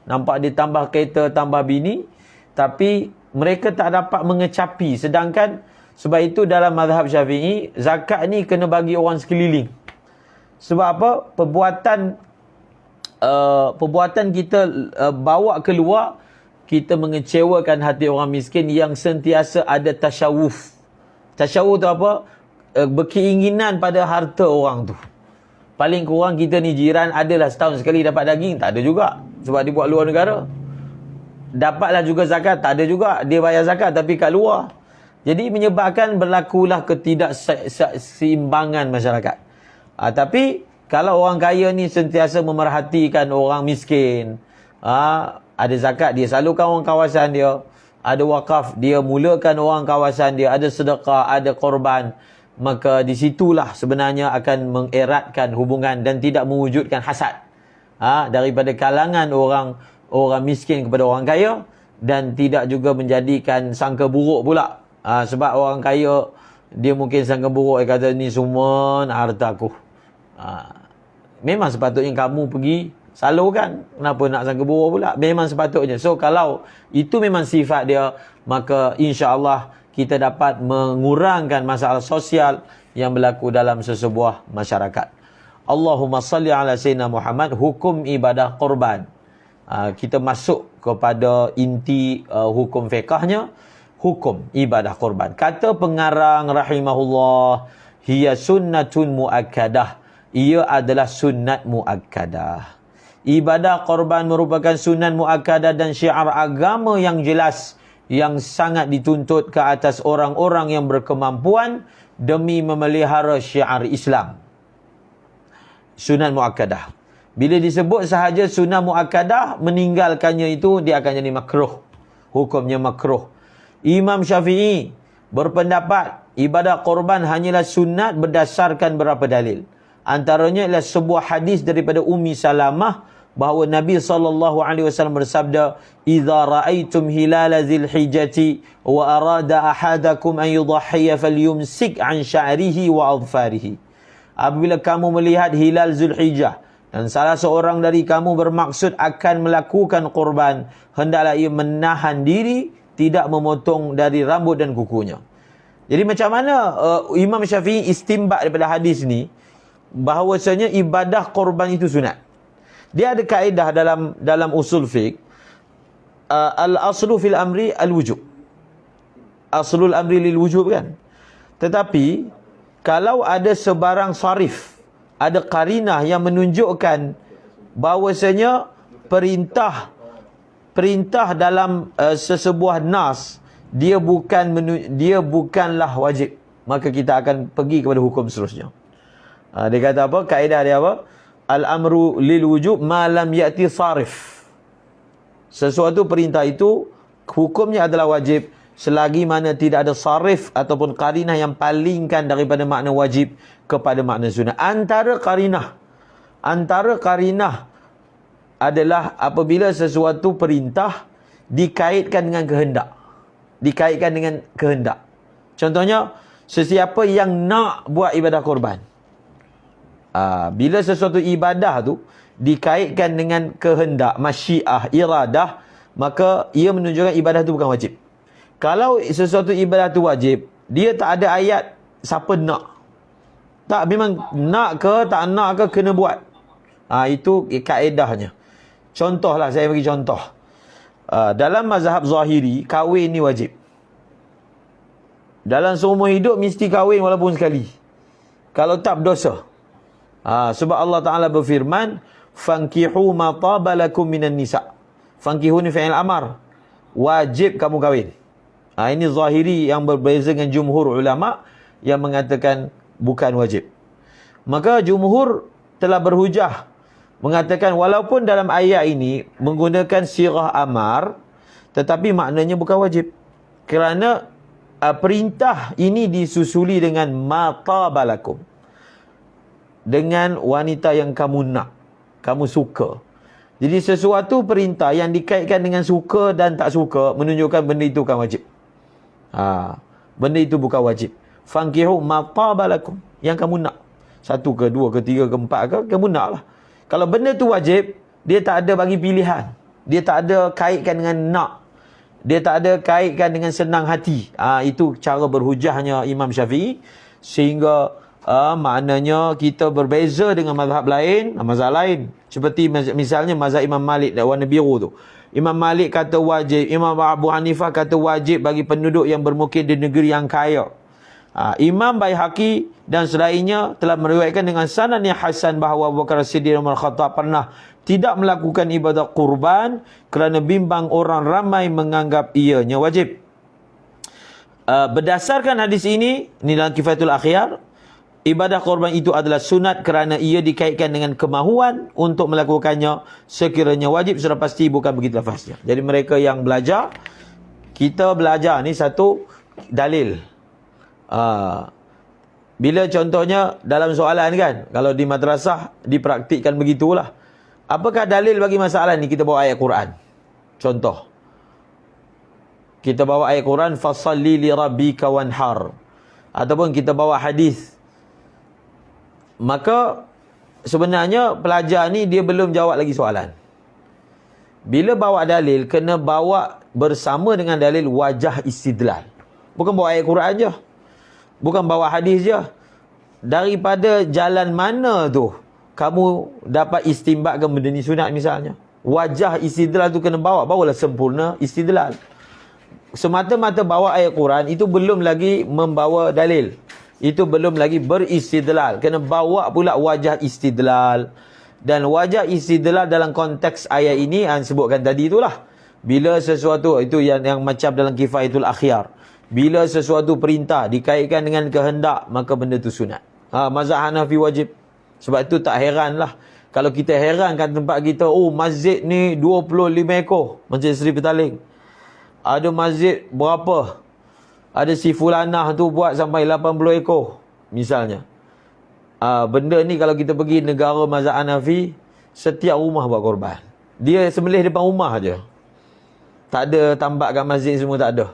nampak dia tambah kereta, tambah bini, tapi mereka tak dapat mengecapi. Sedangkan sebab itu dalam mazhab Syafi'i, zakat ni kena bagi orang sekeliling. Sebab apa? Perbuatan kita bawa keluar, kita mengecewakan hati orang miskin yang sentiasa ada tasyawuf. Tasyawuf tu apa? Berkeinginan pada harta orang tu. Paling kurang kita ni jiran adalah setahun sekali dapat daging, tak ada juga. Sebab dia buat luar negara. Dapatlah juga zakat, tak ada juga. Dia bayar zakat tapi kat luar. Jadi menyebabkan berlakulah ketidakseimbangan masyarakat. Tapi kalau orang kaya ni sentiasa memerhatikan orang miskin, ada zakat, dia salurkan orang kawasan dia. Ada wakaf, dia mulakan orang kawasan dia. Ada sedekah, ada korban. Maka di situlah sebenarnya akan mengeratkan hubungan dan tidak mewujudkan hasad daripada kalangan orang miskin kepada orang kaya, dan tidak juga menjadikan sangka buruk pula. Sebab orang kaya dia mungkin sangka buruk, dia kata ni semua harta aku. Memang sepatutnya kamu pergi salurkan. Kenapa nak sangka buruk pula? Memang sepatutnya. So kalau itu memang sifat dia, maka insya-Allah kita dapat mengurangkan masalah sosial yang berlaku dalam sesebuah masyarakat. Allahumma salli ala sayyidina Muhammad. Hukum ibadah korban. Kita masuk kepada inti hukum fiqahnya. Hukum ibadah korban. Kata pengarang rahimahullah, hiya sunnatun muakkadah. Ia adalah sunnat muakkadah. Ibadah korban merupakan sunnat muakkadah dan syiar agama yang jelas, yang sangat dituntut ke atas orang-orang yang berkemampuan demi memelihara syiar Islam. Sunnah muakkadah. Bila disebut sahaja sunnah muakkadah, meninggalkannya itu dia akan jadi makruh. Hukumnya makruh. Imam Syafi'i berpendapat ibadah korban hanyalah sunat berdasarkan beberapa dalil. Antaranya ialah sebuah hadis daripada Ummi Salamah bahawa Nabi SAW bersabda, "Idza ra'aitum hilala Dzulhijjati wa arada ahadakum an yudhhiya falyumsik an sya'rihi wa adfarihi." Apabila kamu melihat hilal Zulhijjah dan salah seorang dari kamu bermaksud akan melakukan korban, hendaklah ia menahan diri, tidak memotong dari rambut dan kukunya. Jadi macam mana Imam Syafi'i istimbat daripada hadis ni bahawasanya ibadah korban itu sunat. Dia ada kaedah dalam usul fiqh, al-aslu fil amri al-wujub. Aslul amri lil wujub kan. Tetapi kalau ada sebarang sarif, ada qarinah yang menunjukkan bahawasanya perintah dalam sesebuah nas dia bukanlah wajib, maka kita akan pergi kepada hukum seterusnya. Dia kata apa? Kaedah dia apa? Al-amru lil wujub ma lam ya'ti sarif. Sesuatu perintah itu hukumnya adalah wajib selagi mana tidak ada sarif ataupun qarinah yang palingkan daripada makna wajib kepada makna sunat. Antara qarinah adalah apabila sesuatu perintah dikaitkan dengan kehendak. Contohnya, sesiapa yang nak buat ibadah korban, bila sesuatu ibadah tu dikaitkan dengan kehendak, masyiah, iradah, maka ia menunjukkan ibadah tu bukan wajib. Kalau sesuatu ibadah tu wajib, dia tak ada ayat siapa nak. Tak, memang nak ke tak nak ke kena buat. Itu kaedahnya. Contohlah, saya bagi contoh. Dalam mazhab Zahiri, kahwin ni wajib. Dalam seumur hidup mesti kahwin walaupun sekali. Kalau tak, berdosa. Sebab Allah Ta'ala berfirman, "Fankihu ma taba lakum minan nisa." Fankihu ni fi'il amar. Wajib kamu kahwin. Ini Zahiri yang berbeza dengan jumhur ulama yang mengatakan bukan wajib. Maka jumhur telah berhujah mengatakan walaupun dalam ayat ini menggunakan sirah amar, tetapi maknanya bukan wajib. Kerana perintah ini disusuli dengan ma taba lakum, dengan wanita yang kamu nak, kamu suka. Jadi sesuatu perintah yang dikaitkan dengan suka dan tak suka menunjukkan benda itu bukan wajib. Benda itu bukan wajib. Fankihu ma taba lakum, yang kamu nak. 1 ke 2 ke 3 ke 4 ke, kamu nak lah. Kalau benda tu wajib, dia tak ada bagi pilihan. Dia tak ada kaitkan dengan nak. Dia tak ada kaitkan dengan senang hati. Itu cara berhujahnya Imam Syafi'i. Sehingga maknanya kita berbeza dengan mazhab lain. Mazhab lain. Seperti misalnya mazhab Imam Malik dan warna biru tu. Imam Malik kata wajib. Imam Abu Hanifah kata wajib bagi penduduk yang bermukim di negeri yang kaya. Imam Baihaqi dan selainnya telah meriwayatkan dengan sanad yang hasan bahawa Abu Bakar Siddiq dan Umar Khattab pernah tidak melakukan ibadah kurban kerana bimbang orang ramai menganggap ianya wajib. Berdasarkan hadis ini dalam Kifayatul Akhyar, ibadah kurban itu adalah sunat kerana ia dikaitkan dengan kemahuan untuk melakukannya. Sekiranya wajib sudah pasti bukan begitu lafaznya. Jadi mereka yang belajar, kita belajar ni satu dalil. Bila contohnya dalam soalan kan, kalau di madrasah dipraktikkan begitulah. Apakah dalil bagi masalah ni? Kita bawa ayat Quran. Contoh, kita bawa ayat Quran, fasalli li rabbika wanhar, ataupun kita bawa hadis. Maka sebenarnya pelajar ni dia belum jawab lagi soalan. Bila bawa dalil, kena bawa bersama dengan dalil wajah istidlal. Bukan bawa ayat Quran je, bukan bawa hadis je. Daripada jalan mana tu kamu dapat istinbatkan benda ni sunat misalnya? Wajah istidlal tu kena bawa, barulah sempurna istidlal. Semata-mata bawa ayat Quran itu belum lagi membawa dalil. Itu belum lagi beristidlal. Kena bawa pula wajah istidlal. Dan wajah istidlal dalam konteks ayat ini sebutkan tadi itulah. Bila sesuatu itu yang macam dalam Kifayatul Akhyar. Bila sesuatu perintah dikaitkan dengan kehendak, maka benda itu sunat. Mazhab Hanafi wajib. Sebab itu tak heranlah kalau kita herankan tempat kita, masjid ni 25 ekor, Masjid Seri Petaling. Ada masjid berapa? Ada si fulanah tu buat sampai 80 ekor misalnya. Benda ni kalau kita pergi negara mazhab Hanafi, setiap rumah buat korban. Dia sembelih depan rumah aja. Tak ada tambak kat masjid semua, tak ada.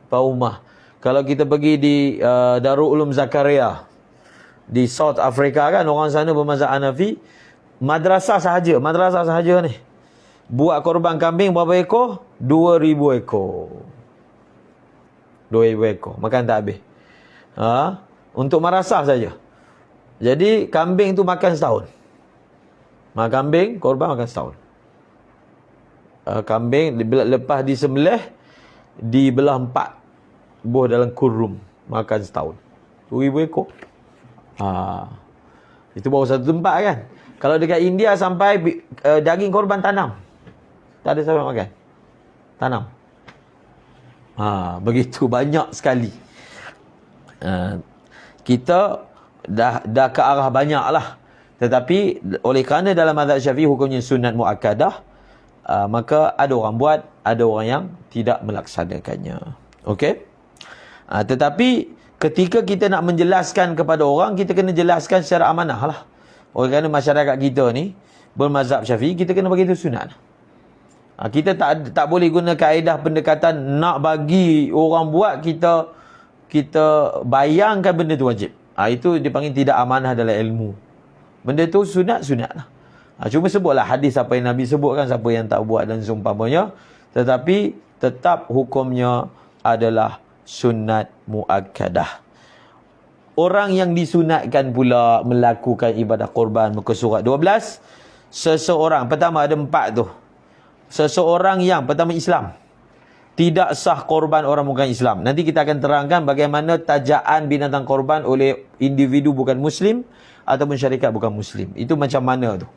Depan rumah. Kalau kita pergi di Darul Ulum Zakaria di South Africa kan, orang sana bermazhab Hanafi, madrasah sahaja ni buat korban kambing berapa ekor? 2000 ekor. 2000 ekor. Makan tak habis. Untuk madrasah saja. Jadi kambing tu makan setahun. Kambing korban makan setahun. Kambing lepas disembelih dibelah 4, buah dalam kurung, makan setahun. 2000 ekor. Itu baru satu tempat kan. Kalau dekat India sampai daging korban tanam. Tak ada siapa makan. Tanam. Begitu banyak sekali. Kita dah ke arah banyak lah. Tetapi oleh kerana dalam mazhab Syafi'i hukumnya sunat muakkadah, maka ada orang buat, ada orang yang tidak melaksanakannya. Okey. Tetapi ketika kita nak menjelaskan kepada orang, kita kena jelaskan secara amanah lah. Oleh kerana masyarakat kita ni bermazhab Syafi'i, kita kena bagi itu sunat. Kita tak boleh guna kaedah pendekatan nak bagi orang buat, kita bayangkan benda tu wajib. Itu dipanggil tidak amanah dalam ilmu. Benda tu sunat lah. Cuma sebutlah hadis apa yang Nabi sebutkan, siapa yang tak buat dan seumpamanya. Tetapi tetap hukumnya adalah sunat muakkadah. Orang yang disunatkan pula melakukan ibadah korban, muka surat 12. Seseorang, pertama ada 4 tu. Seseorang yang pertama Islam, tidak sah korban orang bukan Islam. Nanti kita akan terangkan bagaimana tajaan binatang korban oleh individu bukan Muslim ataupun syarikat bukan Muslim. Itu macam mana tu.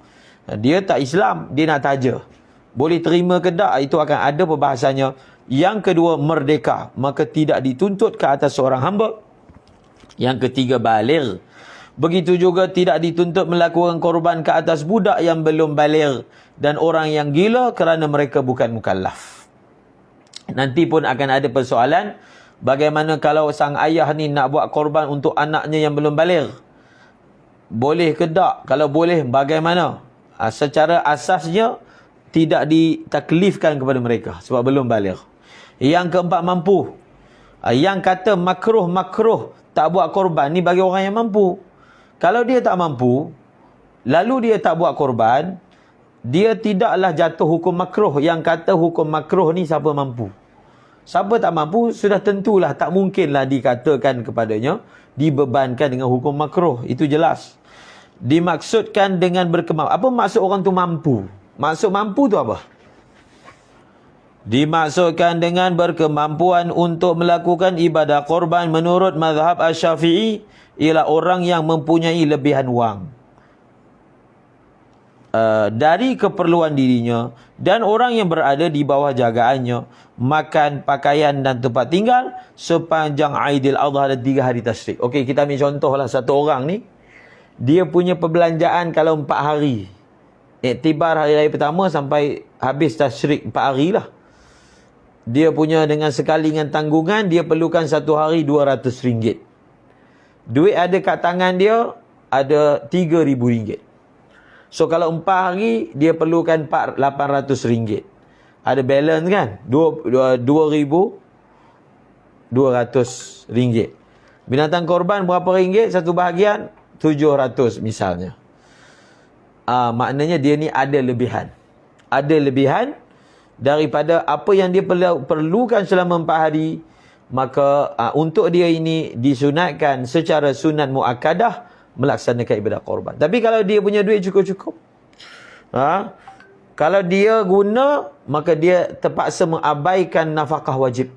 Dia tak Islam, dia nak taja. Boleh terima ke tak? Itu akan ada perbahasannya. Yang kedua, merdeka. Maka tidak dituntut ke atas seorang hamba. Yang ketiga, baligh. Begitu juga tidak dituntut melakukan korban ke atas budak yang belum baligh. Dan orang yang gila kerana mereka bukan mukallaf. Nanti pun akan ada persoalan. Bagaimana kalau sang ayah ni nak buat korban untuk anaknya yang belum baligh? Boleh ke tak? Kalau boleh, bagaimana? Secara asasnya tidak ditaklifkan kepada mereka sebab belum baligh. Yang keempat, mampu. Yang kata makruh tak buat korban ni bagi orang yang mampu. Kalau dia tak mampu, lalu dia tak buat korban, dia tidaklah jatuh hukum makruh. Yang kata hukum makruh ni siapa mampu. Siapa tak mampu, sudah tentulah tak mungkinlah dikatakan kepadanya, dibebankan dengan hukum makruh. Itu jelas. Dimaksudkan dengan berkemampuan. Apa maksud orang tu mampu? Maksud mampu tu apa? Dimaksudkan dengan berkemampuan untuk melakukan ibadah korban menurut mazhab Asy-Syafi'i ialah orang yang mempunyai lebihan wang dari keperluan dirinya, dan orang yang berada di bawah jagaannya, makan, pakaian dan tempat tinggal sepanjang Aidil Adha dan 3 hari tasyrik. Okey, kita ambil contohlah satu orang ni, dia punya perbelanjaan kalau 4 hari. Iktibar hari raya pertama sampai habis tasyrik 4 hari lah. Dia punya dengan sekali dengan tanggungan, dia perlukan 1 hari RM200. Duit ada kat tangan dia, ada RM3,000. So kalau 4 hari, dia perlukan RM800. Ada balance kan? RM2,200. Binatang korban berapa ringgit? Satu bahagian? 700 misalnya. Maknanya dia ni ada lebihan. Ada lebihan daripada apa yang dia perlukan selama 4 hari. Maka untuk dia ini disunatkan secara sunat muakkadah melaksanakan ibadah korban. Tapi kalau dia punya duit cukup-cukup, kalau dia guna, maka dia terpaksa mengabaikan nafkah wajib.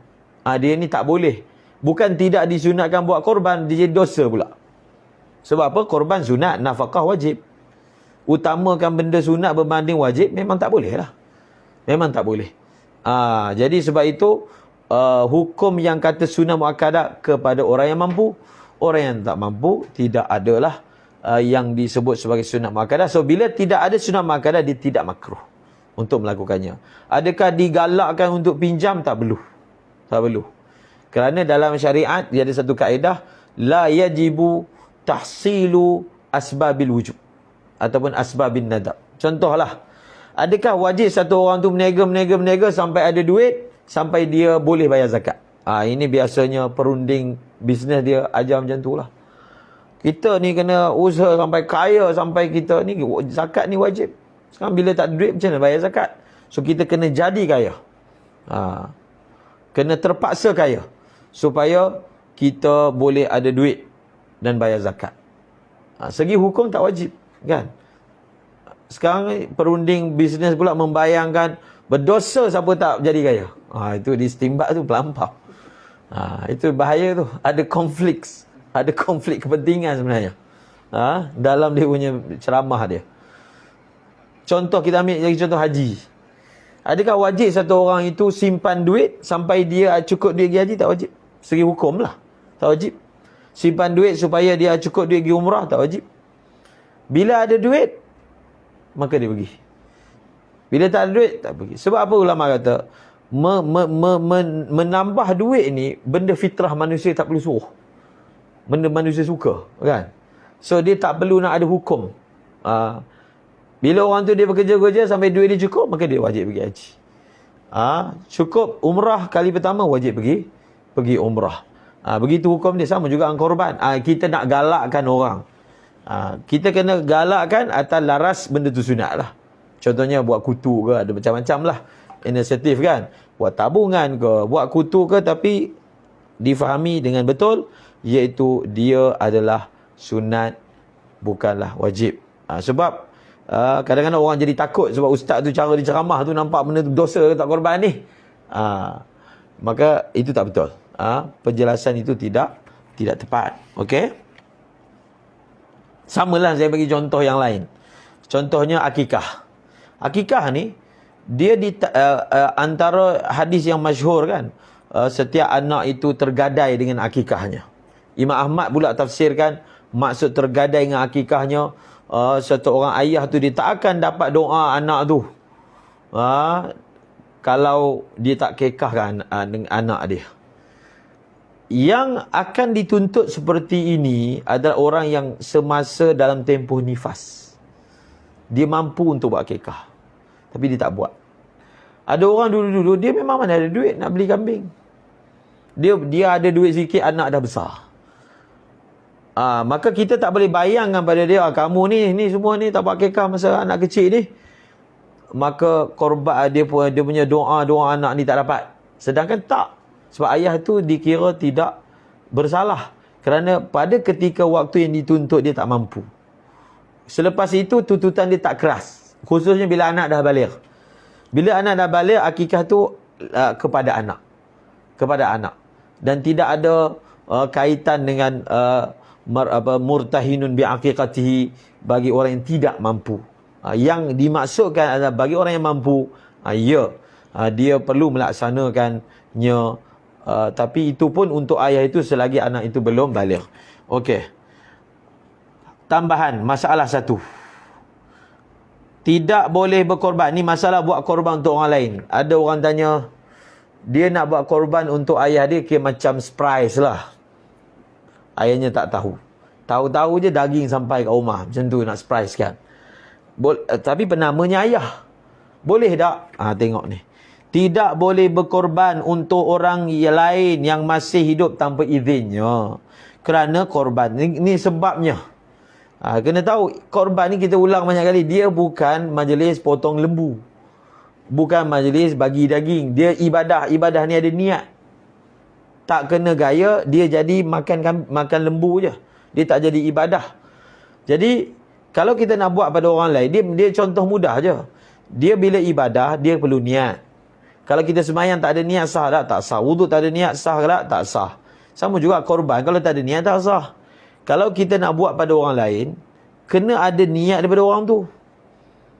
Dia ni tak boleh. Bukan tidak disunatkan buat korban, dia jadi dosa pula. Sebab apa? Korban sunat, nafkah wajib. Utamakan benda sunat berbanding wajib, memang tak boleh lah. Memang tak boleh. Jadi sebab itu, hukum yang kata sunat muakkadah kepada orang yang mampu. Orang yang tak mampu, tidak adalah yang disebut sebagai sunat muakkadah. So, bila tidak ada sunat muakkadah, dia tidak makruh untuk melakukannya. Adakah digalakkan untuk pinjam? Tak perlu. Tak perlu. Kerana dalam syariat, dia ada satu kaedah, la yajibu tahsilu asbabil wujub. Ataupun asbabin nadab. Contohlah, adakah wajib satu orang tu meniaga sampai ada duit, sampai dia boleh bayar zakat? Ini biasanya perunding bisnes dia ajar macam tu lah. Kita ni kena usaha sampai kaya, sampai kita ni zakat ni wajib. Sekarang bila tak ada duit, macam mana bayar zakat? So kita kena jadi kaya. Kena terpaksa kaya supaya kita boleh ada duit dan bayar zakat. Segi hukum tak wajib, kan? Sekarang perunding bisnes pula membayangkan berdosa siapa tak jadi kaya. Itu distimbat tu pelampau. Itu bahaya tu. Ada konflik kepentingan sebenarnya. Dalam dia punya ceramah dia. Contoh, kita ambil lagi contoh haji. Adakah wajib satu orang itu simpan duit sampai dia cukup duit pergi haji? Tak wajib. Segi hukum lah. Tak wajib. Simpan duit supaya dia cukup duit pergi umrah? Tak wajib. Bila ada duit, maka dia pergi. Bila tak ada duit, tak pergi. Sebab apa ulama kata? Menambah duit ni benda fitrah manusia, tak perlu suruh. Benda manusia suka, kan? So dia tak perlu nak ada hukum. Bila orang tu dia bekerja-kerja sampai duit dia cukup, maka dia wajib pergi haji. Cukup umrah kali pertama, wajib pergi umrah. Begitu hukum dia, sama juga dengan korban. Kita nak galakkan orang. Kita kena galakkan atas laras benda tu sunat lah. Contohnya buat kutu ke, ada macam-macam lah inisiatif, kan? Buat tabungan ke, buat kutu ke, tapi difahami dengan betul, iaitu dia adalah sunat, bukanlah wajib. Sebab kadang-kadang orang jadi takut sebab ustaz tu cara dia ceramah tu nampak benda tu dosa tak korban ni. Maka itu tak betul. Penjelasan itu tidak tepat. Okey? Samalah saya bagi contoh yang lain. Contohnya akikah. Akikah ni dia antara hadis yang masyhur, kan? Setiap anak itu tergadai dengan akikahnya. Imam Ahmad pula tafsirkan maksud tergadai dengan akikahnya, satu orang ayah tu dia tak akan dapat doa anak tu kalau dia tak kekahkan dengan anak dia. Yang akan dituntut seperti ini adalah orang yang semasa dalam tempoh nifas. Dia mampu untuk buat kekah, tapi dia tak buat. Ada orang dulu-dulu dia memang mana ada duit nak beli kambing. Dia ada duit sikit, anak dah besar. Maka kita tak boleh bayangkan pada dia, kamu ni semua ni tak buat kekah masa anak kecil ni. korban dia punya doa anak ni tak dapat. Sedangkan tak. Sebab ayah tu dikira tidak bersalah. Kerana pada ketika waktu yang dituntut dia tak mampu. Selepas itu tuntutan dia tak keras. Khususnya bila anak dah baligh. Bila anak dah baligh, akikah tu kepada anak. Kepada anak. Dan tidak ada kaitan dengan murtahinun bi'aqiqatihi bagi orang yang tidak mampu. Yang dimaksudkan adalah bagi orang yang mampu, dia perlu melaksanakannya. Tapi itu pun untuk ayah itu selagi anak itu belum baligh. Okey. Tambahan masalah satu. Tidak boleh berkorban. Ni masalah buat korban untuk orang lain. Ada orang tanya, dia nak buat korban untuk ayah dia kira macam surprise lah. Ayahnya tak tahu. Tahu-tahu je daging sampai kat rumah. Macam tu nak surprise kan. Tapi penamanya ayah. Boleh tak? Tengok ni. Tidak boleh berkorban untuk orang yang lain yang masih hidup tanpa izinnya. Kerana korban. Ini sebabnya. Kena tahu, korban ni kita ulang banyak kali. Dia bukan majlis potong lembu. Bukan majlis bagi daging. Dia ibadah. Ibadah ni ada niat. Tak kena gaya, dia jadi makan lembu je. Dia tak jadi ibadah. Jadi, kalau kita nak buat pada orang lain, dia contoh mudah je. Dia bila ibadah, dia perlu niat. Kalau kita sembahyang tak ada niat, sah tak? Tak sah. Wuduk tak ada niat, sah tak? Tak sah. Sama juga korban. Kalau tak ada niat, tak sah. Kalau kita nak buat pada orang lain, kena ada niat daripada orang tu.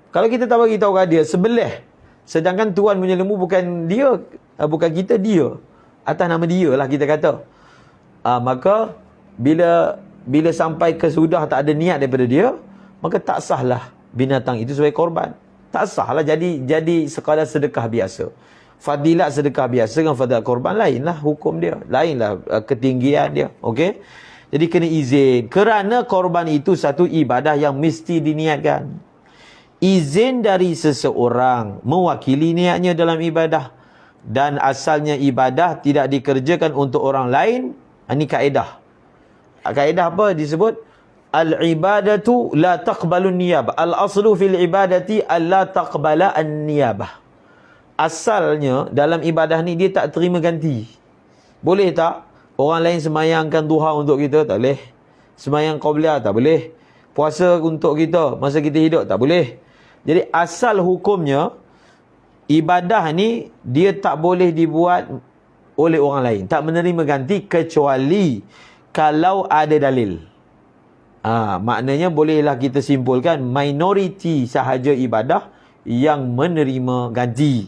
Kalau kita tak bagi tahu kat dia, sebelah. Sedangkan tuan punya lembu bukan dia, bukan kita, dia. Atas nama dia lah kita kata. Maka, bila sampai kesudah tak ada niat daripada dia, maka tak sahlah binatang itu sebagai korban. Tak sahlah jadi sekadar sedekah biasa. Fadilat sedekah biasa dengan fadilat korban lainlah hukum dia. Lainlah ketinggian dia. Okey? Jadi kena izin. Kerana korban itu satu ibadah yang mesti diniatkan. Izin dari seseorang mewakili niatnya dalam ibadah. Dan asalnya ibadah tidak dikerjakan untuk orang lain. Ini kaedah. Kaedah apa disebut? Al-ibadatu la taqbalun niyabah. Al-aslu fil ibadati alla taqbala an-niyabah. Asalnya dalam ibadah ni dia tak terima ganti. Boleh tak? Orang lain semayangkan duha untuk kita, tak boleh. Semayang qabliyah, tak boleh. Puasa untuk kita masa kita hidup, tak boleh. Jadi asal hukumnya, ibadah ni dia tak boleh dibuat oleh orang lain. Tak menerima ganti kecuali kalau ada dalil. Maknanya bolehlah kita simpulkan minoriti sahaja ibadah yang menerima ganti.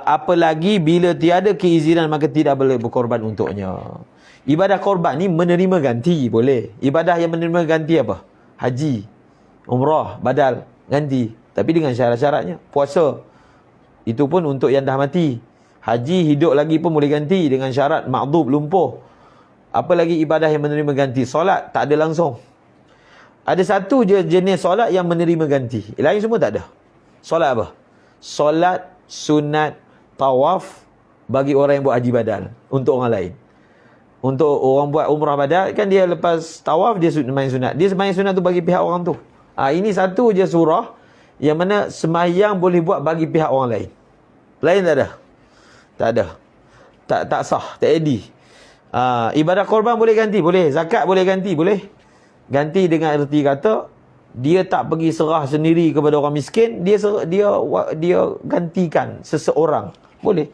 Apalagi bila tiada keizinan maka tidak boleh berkorban untuknya. Ibadah korban ni menerima ganti boleh. Ibadah yang menerima ganti apa? Haji, umrah, badal, ganti. Tapi dengan syarat-syaratnya. Puasa, itu pun untuk yang dah mati. Haji hidup lagi pun boleh ganti dengan syarat ma'dhub, lumpuh. Apa lagi ibadah yang menerima ganti? Solat tak ada langsung. Ada satu je jenis solat yang menerima ganti. Lain semua tak ada. Solat apa? Solat sunat tawaf bagi orang yang buat haji badal untuk orang lain. Untuk orang buat umrah badal kan dia lepas tawaf dia main sunat. Dia main sunat tu bagi pihak orang tu. Ini satu je surah yang mana sembahyang boleh buat bagi pihak orang lain. Lain tak ada. Tak ada. Tak sah, tak edi. Ibadah korban boleh ganti, boleh. Zakat boleh ganti, boleh. Ganti dengan erti kata dia tak pergi serah sendiri kepada orang miskin, dia gantikan seseorang. Boleh.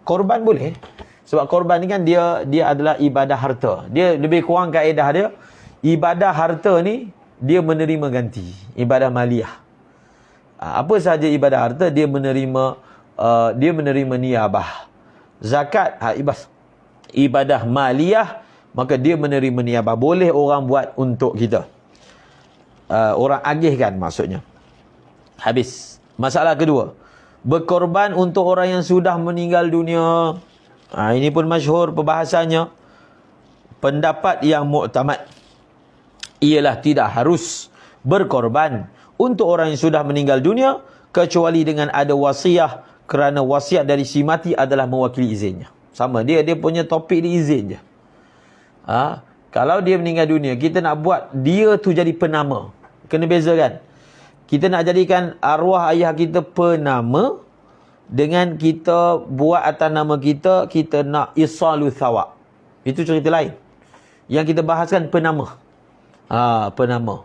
Korban boleh. Sebab korban ni kan dia adalah ibadah harta. Dia lebih kurang kaedah dia, ibadah harta ni dia menerima ganti. Ibadah maliyah. Apa sahaja ibadah harta dia menerima niyabah. Zakat ibadah maliyah, maka dia menerima niyabah. Boleh orang buat untuk kita. Orang agihkan maksudnya. Habis. Masalah kedua, berkorban untuk orang yang sudah meninggal dunia. Ini pun masyhur perbahasannya. Pendapat yang muktamad ialah tidak harus berkorban untuk orang yang sudah meninggal dunia kecuali dengan ada wasiat, kerana wasiat dari si mati adalah mewakili izinnya. Sama, dia punya topik di izin je. Kalau dia meninggal dunia, kita nak buat dia tu jadi penama. Kena bezakan. Kita nak jadikan arwah ayah kita penama, dengan kita buat atas nama kita, kita nak isalu thawab. Itu cerita lain. Yang kita bahaskan penama. Penama.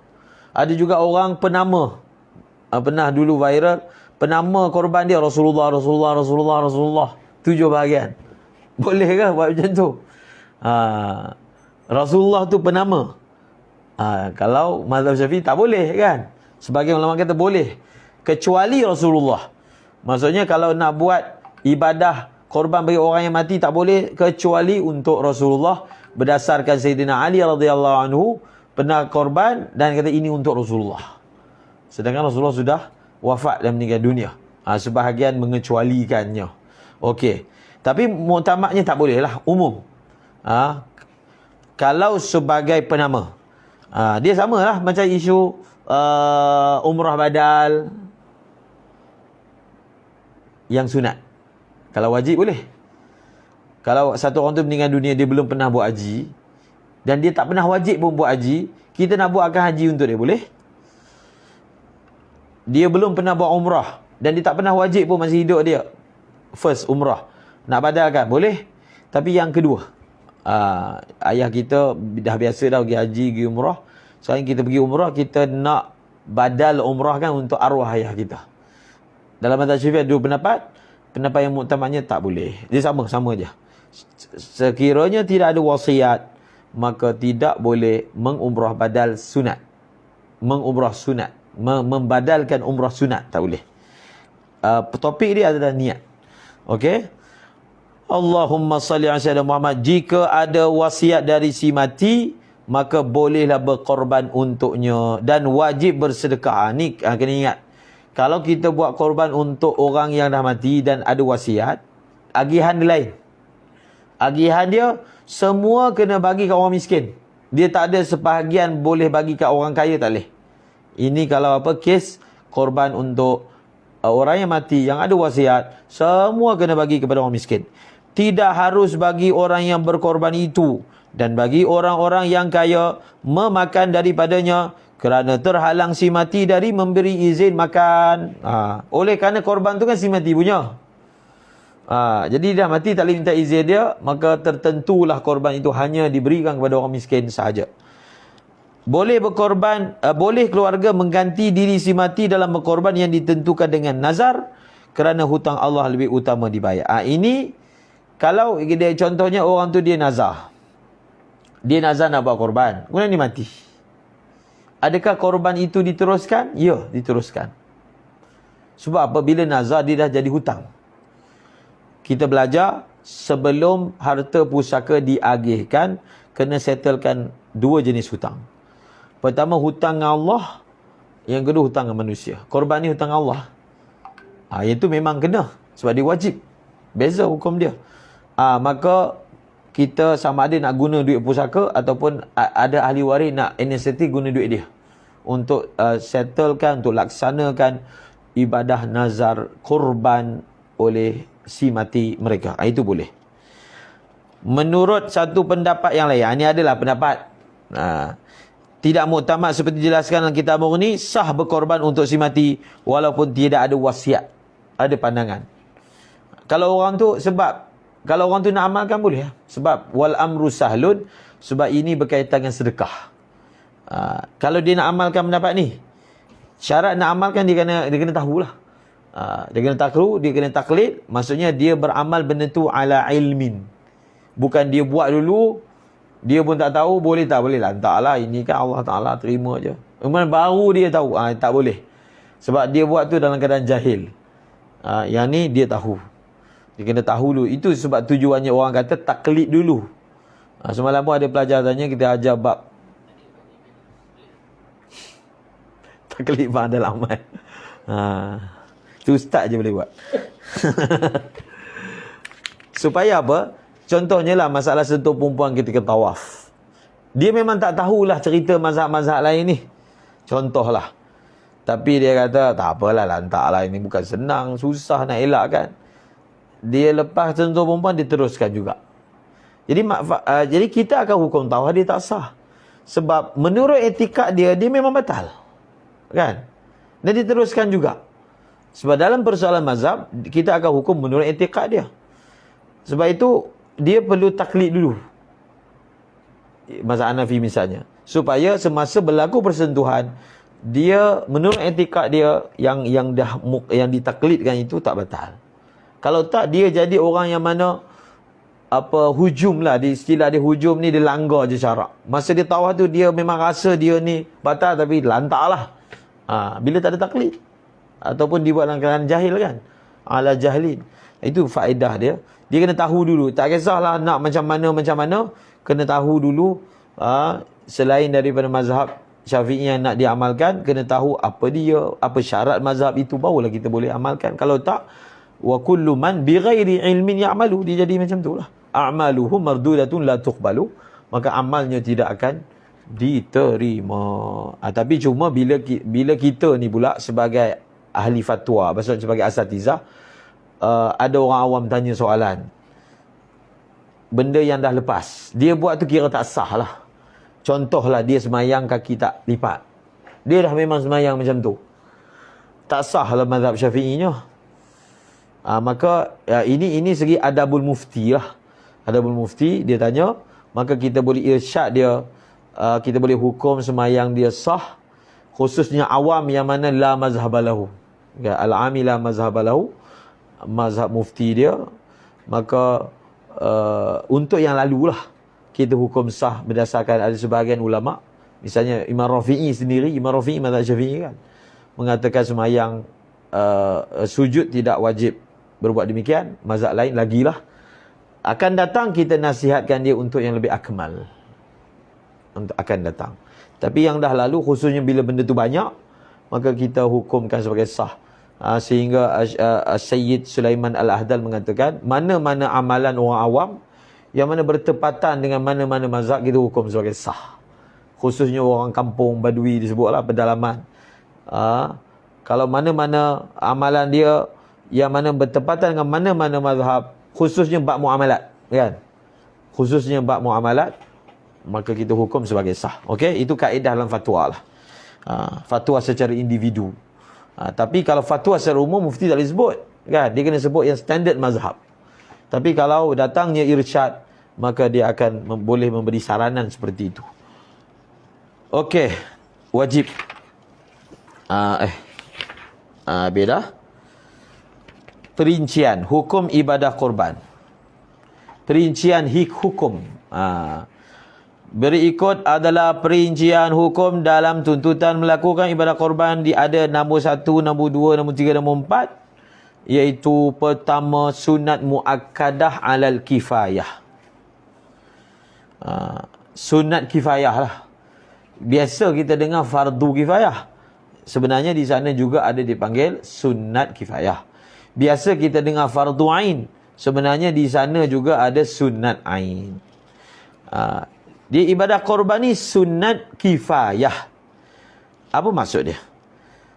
Ada juga orang penama. Pernah dulu viral, penama korban dia Rasulullah. 7 bahagian. Boleh ke buat macam tu? Rasulullah tu penama. Kalau mazhab Syafi'i tak boleh kan? Sebagian ulama kata boleh, kecuali Rasulullah. Maksudnya kalau nak buat ibadah korban bagi orang yang mati tak boleh kecuali untuk Rasulullah, berdasarkan Sayyidina Ali radhiyallahu anhu pernah korban dan kata ini untuk Rasulullah. Sedangkan Rasulullah sudah wafat dan meninggal dunia. Sebahagian mengecualikannya. Okey. Tapi muktamadnya tak boleh lah, umum. Kalau sebagai penama. Dia samalah macam isu umrah badal yang sunat. Kalau wajib boleh. Kalau satu orang tu meninggal dunia, dia belum pernah buat haji, dan dia tak pernah wajib pun buat haji, kita nak buatkan haji untuk dia, boleh? Dia belum pernah buat umrah, dan dia tak pernah wajib pun masih hidup dia, first umrah, nak badalkan, boleh? Tapi yang kedua, ayah kita dah biasa dah pergi haji, pergi umrah. Sekarang kita pergi umrah, kita nak badal umrah kan untuk arwah ayah kita. Dalam mazhab Syafi'i ada 2 pendapat. Pendapat yang muktamadnya tak boleh. Dia sama je. Sekiranya tidak ada wasiat, maka tidak boleh mengumrah badal sunat. Mengumrah sunat. Membadalkan umrah sunat, tak boleh. Topik dia adalah niat. Okey? Allahumma salli ala sayyidina Muhammad. Jika ada wasiat dari si mati, maka bolehlah berkorban untuknya dan wajib bersedekah. Ni kena ingat. Kalau kita buat korban untuk orang yang dah mati dan ada wasiat, agihan dia lain. Agihan dia semua kena bagi kat orang miskin. Dia tak ada sebahagian boleh bagi kat orang kaya, tak boleh. Ini kalau kes korban untuk orang yang mati yang ada wasiat, semua kena bagi kepada orang miskin. Tidak harus bagi orang yang berkorban itu, dan bagi orang-orang yang kaya memakan daripadanya, kerana terhalang si mati dari memberi izin makan. Oleh kerana korban tu kan si mati punya. Jadi dah mati tak boleh minta izin dia, maka tertentulah korban itu hanya diberikan kepada orang miskin sahaja. Boleh berkorban, boleh keluarga mengganti diri si mati dalam berkorban yang ditentukan dengan nazar, kerana hutang Allah lebih utama dibayar. Ini kalau dia, contohnya orang tu dia nazar. Dia nazar nak buat korban, kemudian dia mati. Adakah korban itu diteruskan? Ya, diteruskan. Sebab apabila nazar dia dah jadi hutang. Kita belajar sebelum harta pusaka diagihkan, kena settlekan 2 jenis hutang. Pertama hutang dengan Allah, yang kedua hutang dengan manusia. Korban ni hutang Allah. Yang tu memang kena sebab dia wajib. Beza hukum dia. Maka kita sama ada nak guna duit pusaka ataupun ada ahli waris nak inisiatif guna duit dia untuk settlekan, untuk laksanakan ibadah nazar korban oleh si mati mereka. Itu boleh. Menurut satu pendapat yang lain, ini adalah pendapat tidak muktamad seperti dijelaskan dalam kitab Mughni, sah berkorban untuk si mati walaupun tidak ada wasiat. Ada pandangan. Kalau orang tu kalau orang tu nak amalkan boleh. Sebab wal amru sahlun, sebab ini berkaitan dengan sedekah. Kalau dia nak amalkan pendapat ni, syarat nak amalkan dia kena tahulah. Dia kena tahu, dia kena taklid. Maksudnya dia beramal benda tu ala ilmin. Bukan dia buat dulu, dia pun tak tahu, boleh tak? Boleh lah. Entahlah, ini kan Allah Ta'ala terima je. Kemudian baru dia tahu. Tak boleh. Sebab dia buat tu dalam keadaan jahil. Yang ni dia tahu. Dia kena tahu dulu. Itu sebab tujuannya orang kata taklid dulu. Semalam pun ada pelajar tanya, kita ajar bab taklid ba'dal amal. Itu ustaz je boleh buat. Supaya apa? Contohnya lah masalah sentuh perempuan ketika tawaf. Dia memang tak tahulah cerita mazhab-mazhab lain ni. Contohlah. Tapi dia kata, tak apalah, lantaklah, ini bukan senang, susah nak elakkan. Dia lepas sentuh perempuan, dia teruskan juga. Jadi kita akan hukum tawaf dia tak sah. Sebab menurut etikad dia memang batal. Kan? Dan diteruskan juga. Sebab dalam persoalan mazhab, kita akan hukum menurut i'tiqad dia. Sebab itu, dia perlu taklid dulu. Mazhab Hanafi misalnya. Supaya semasa berlaku persentuhan, dia menurut i'tiqad dia yang ditaklidkan itu tak batal. Kalau tak, dia jadi orang yang mana hujum lah, di istilah dia hujum ni, dia langgar je syarak. Masa dia tawaf tu, dia memang rasa dia ni batal, tapi lantak lah. Bila tak ada taklid, ataupun dibuat dalam keadaan jahil kan, ala jahlin. Itu faedah dia. Dia kena tahu dulu. Tak kisahlah nak macam mana, kena tahu dulu. Selain daripada mazhab Syafi'i yang nak diamalkan, kena tahu apa syarat mazhab itu, barulah kita boleh amalkan. Kalau tak, wa kullu man bighairi ilmin ya'malu, dia jadi macam tu lah. A'maluhu mardudatun la tuqbalu, maka amalnya tidak akan diterima. Tapi cuma bila kita ni pula sebagai ahli fatwa, maksudnya sebagai asatizah, ada orang awam tanya soalan, benda yang dah lepas, dia buat tu kira tak sah lah. Contohlah dia semayang kaki tak lipat, dia dah memang semayang macam tu, tak sah lah mazhab Syafi'inya. Maka ini segi adabul mufti lah. Adabul mufti, dia tanya, maka kita boleh irsyad dia, kita boleh hukum semayang dia sah, khususnya awam yang mana la mazhabalahu, al-ami la mazhabalahu, mazhab mufti dia. Maka untuk yang lalu lah, kita hukum sah berdasarkan ada sebahagian ulama. Misalnya Imam Rafi'i sendiri, Imam Rafi'i mazhab Syafi'i kan, mengatakan semayang sujud tidak wajib berbuat demikian. Mazhab lain lagilah. Akan datang kita nasihatkan dia untuk yang lebih akmal, untuk akan datang. Tapi yang dah lalu, khususnya bila benda tu banyak, maka kita hukumkan sebagai sah. Sehingga Sayyid Sulaiman Al-Ahdal mengatakan, mana-mana amalan orang awam yang mana bertepatan dengan mana-mana mazhab, kita hukum sebagai sah. Khususnya orang kampung badui disebutlah, pedalaman. Kalau mana-mana amalan dia yang mana bertepatan dengan mana-mana mazhab, khususnya bab muamalat, kan? Khususnya bab muamalat, maka kita hukum sebagai sah. Okey, itu kaedah dalam fatwa lah. Fatwa secara individu. Tapi kalau fatwa secara umum, mufti tak boleh sebut, kan? Dia kena sebut yang standard mazhab. Tapi kalau datangnya irsyad, maka dia akan boleh memberi saranan seperti itu. Okey, wajib. Beda. Perincian hukum ibadah korban. Perincian hukum. Berikut adalah perincian hukum dalam tuntutan melakukan ibadah korban. Ada nombor 1, nombor 2, nombor 3, nombor 4. Iaitu pertama, sunat muakkadah alal kifayah. Sunat kifayah lah. Biasa kita dengar fardu kifayah. Sebenarnya di sana juga ada dipanggil sunat kifayah. Biasa kita dengar fardu ain. Sebenarnya di sana juga ada sunat ain. Di ibadah korban ni sunat kifayah. Apa maksud dia?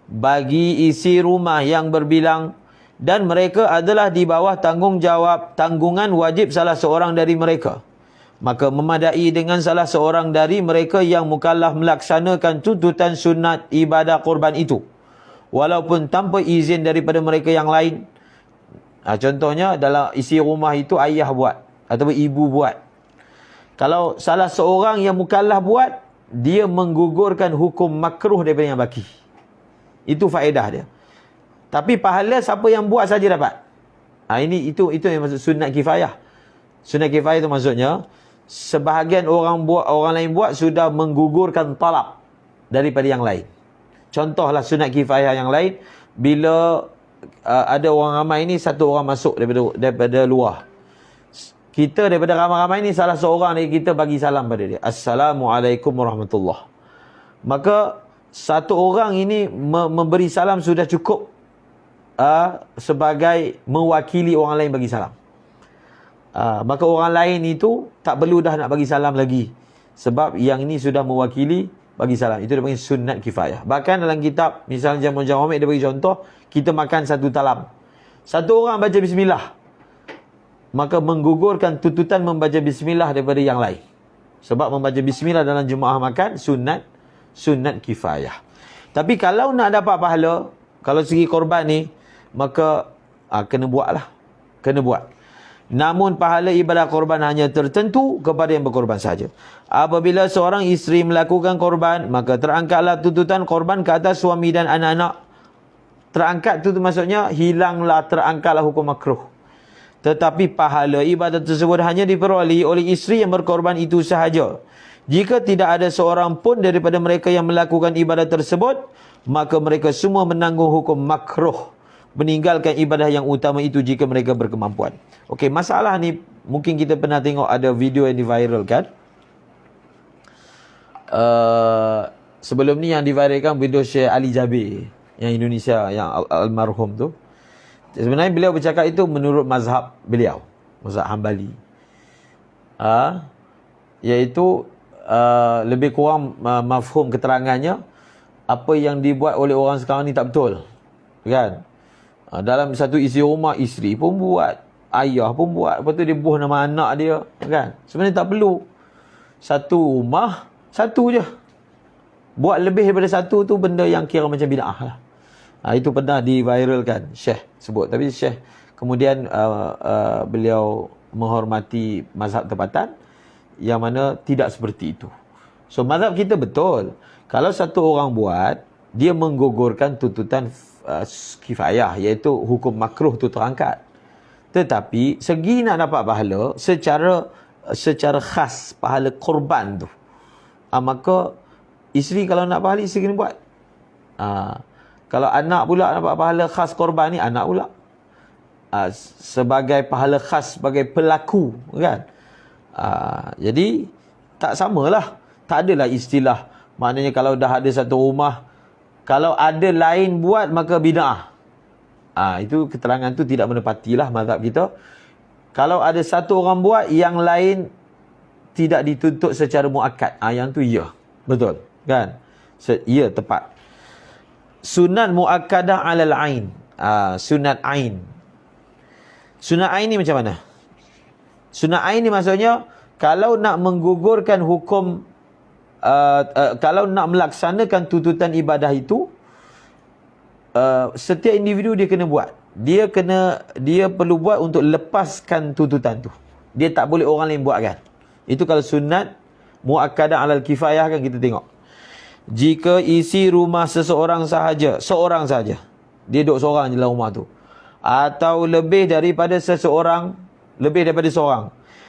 Bagi isi rumah yang berbilang dan mereka adalah di bawah tanggungan wajib salah seorang dari mereka, maka memadai dengan salah seorang dari mereka yang mukallaf melaksanakan tuntutan sunat ibadah korban itu, walaupun tanpa izin daripada mereka yang lain. Contohnya dalam isi rumah itu ayah buat ataupun ibu buat. Kalau salah seorang yang mukallaf buat, dia menggugurkan hukum makruh daripada yang baki. Itu faedah dia. Tapi pahala siapa yang buat saja dapat. Itu yang maksud sunat kifayah. Sunat kifayah itu maksudnya sebahagian orang lain buat sudah menggugurkan talab daripada yang lain. Contohlah sunat kifayah yang lain, bila ada orang ramai ni, satu orang masuk daripada luar. Kita daripada ramai-ramai ni, salah seorang dari kita bagi salam pada dia. Assalamualaikum warahmatullahi. Maka satu orang ini memberi salam sudah cukup sebagai mewakili orang lain bagi salam. Maka orang lain itu tak perlu dah nak bagi salam lagi, sebab yang ini sudah mewakili bagi salam. Itu dipanggil sunat kifayah. Bahkan dalam kitab, misalnya Jamu Jawamik, dia bagi contoh, kita makan satu talam, satu orang baca bismillah, maka menggugurkan tuntutan membaca bismillah daripada yang lain. Sebab membaca bismillah dalam jemaah makan sunat kifayah. Tapi kalau nak dapat pahala, kalau segi korban ni, maka kena buatlah. Kena buat. Namun pahala ibadah korban hanya tertentu kepada yang berkorban saja. Apabila seorang isteri melakukan korban, maka terangkatlah tuntutan korban ke atas suami dan anak-anak. Terangkat tu maksudnya hilanglah, terangkatlah hukum makruh. Tetapi pahala ibadah tersebut hanya diperoleh oleh isteri yang berkorban itu sahaja. Jika tidak ada seorang pun daripada mereka yang melakukan ibadah tersebut, maka mereka semua menanggung hukum makruh, meninggalkan ibadah yang utama itu jika mereka berkemampuan. Okey, masalah ni mungkin kita pernah tengok ada video yang diviralkan. Sebelum ni yang diviralkan video Syekh Ali Jabir yang Indonesia, yang almarhum tu. Sebenarnya beliau bercakap itu menurut mazhab beliau, mazhab Hambali. Iaitu lebih kurang mafhum keterangannya, apa yang dibuat oleh orang sekarang ni tak betul. Kan? Dalam satu isi rumah, isteri pun buat, ayah pun buat, lepas tu dia buh nama anak dia. Kan? Sebenarnya tak perlu. Satu rumah, satu je. Buat lebih daripada satu tu benda yang kira macam bid'ah lah. Itu pernah diviralkan, Syekh sebut. Tapi Syekh kemudian beliau menghormati mazhab tempatan yang mana tidak seperti itu. So mazhab kita betul. Kalau satu orang buat, dia menggugurkan tuntutan kifayah, iaitu hukum makruh tu terangkat. Tetapi segi nak dapat pahala secara khas, pahala korban tu, maka isteri kalau nak pahala, isteri kena buat. Kalau anak pula dapat pahala khas korban ni, anak pula sebagai pahala khas, sebagai pelaku, kan? Jadi tak samalah. Tak adalah istilah, maknanya kalau dah ada satu rumah, kalau ada lain buat maka bid'ah. Itu keterangan tu tidak menepatilah mazhab kita. Kalau ada satu orang buat, yang lain tidak dituntut secara muakkad. Yang tu ya, betul, kan? Ya, tepat. Sunat muakkadah alal ain. Sunat ain. Sunat ain ni macam mana? Sunat ain ni maksudnya, kalau nak menggugurkan hukum, kalau nak melaksanakan tuntutan ibadah itu, setiap individu dia kena buat. Dia perlu buat untuk lepaskan tuntutan tu. Dia tak boleh orang lain buat, kan? Itu kalau sunat muakkadah alal kifayah, kan, kita tengok. Jika isi rumah seorang saja, dia duduk seorang je dalam rumah tu, atau lebih daripada seorang,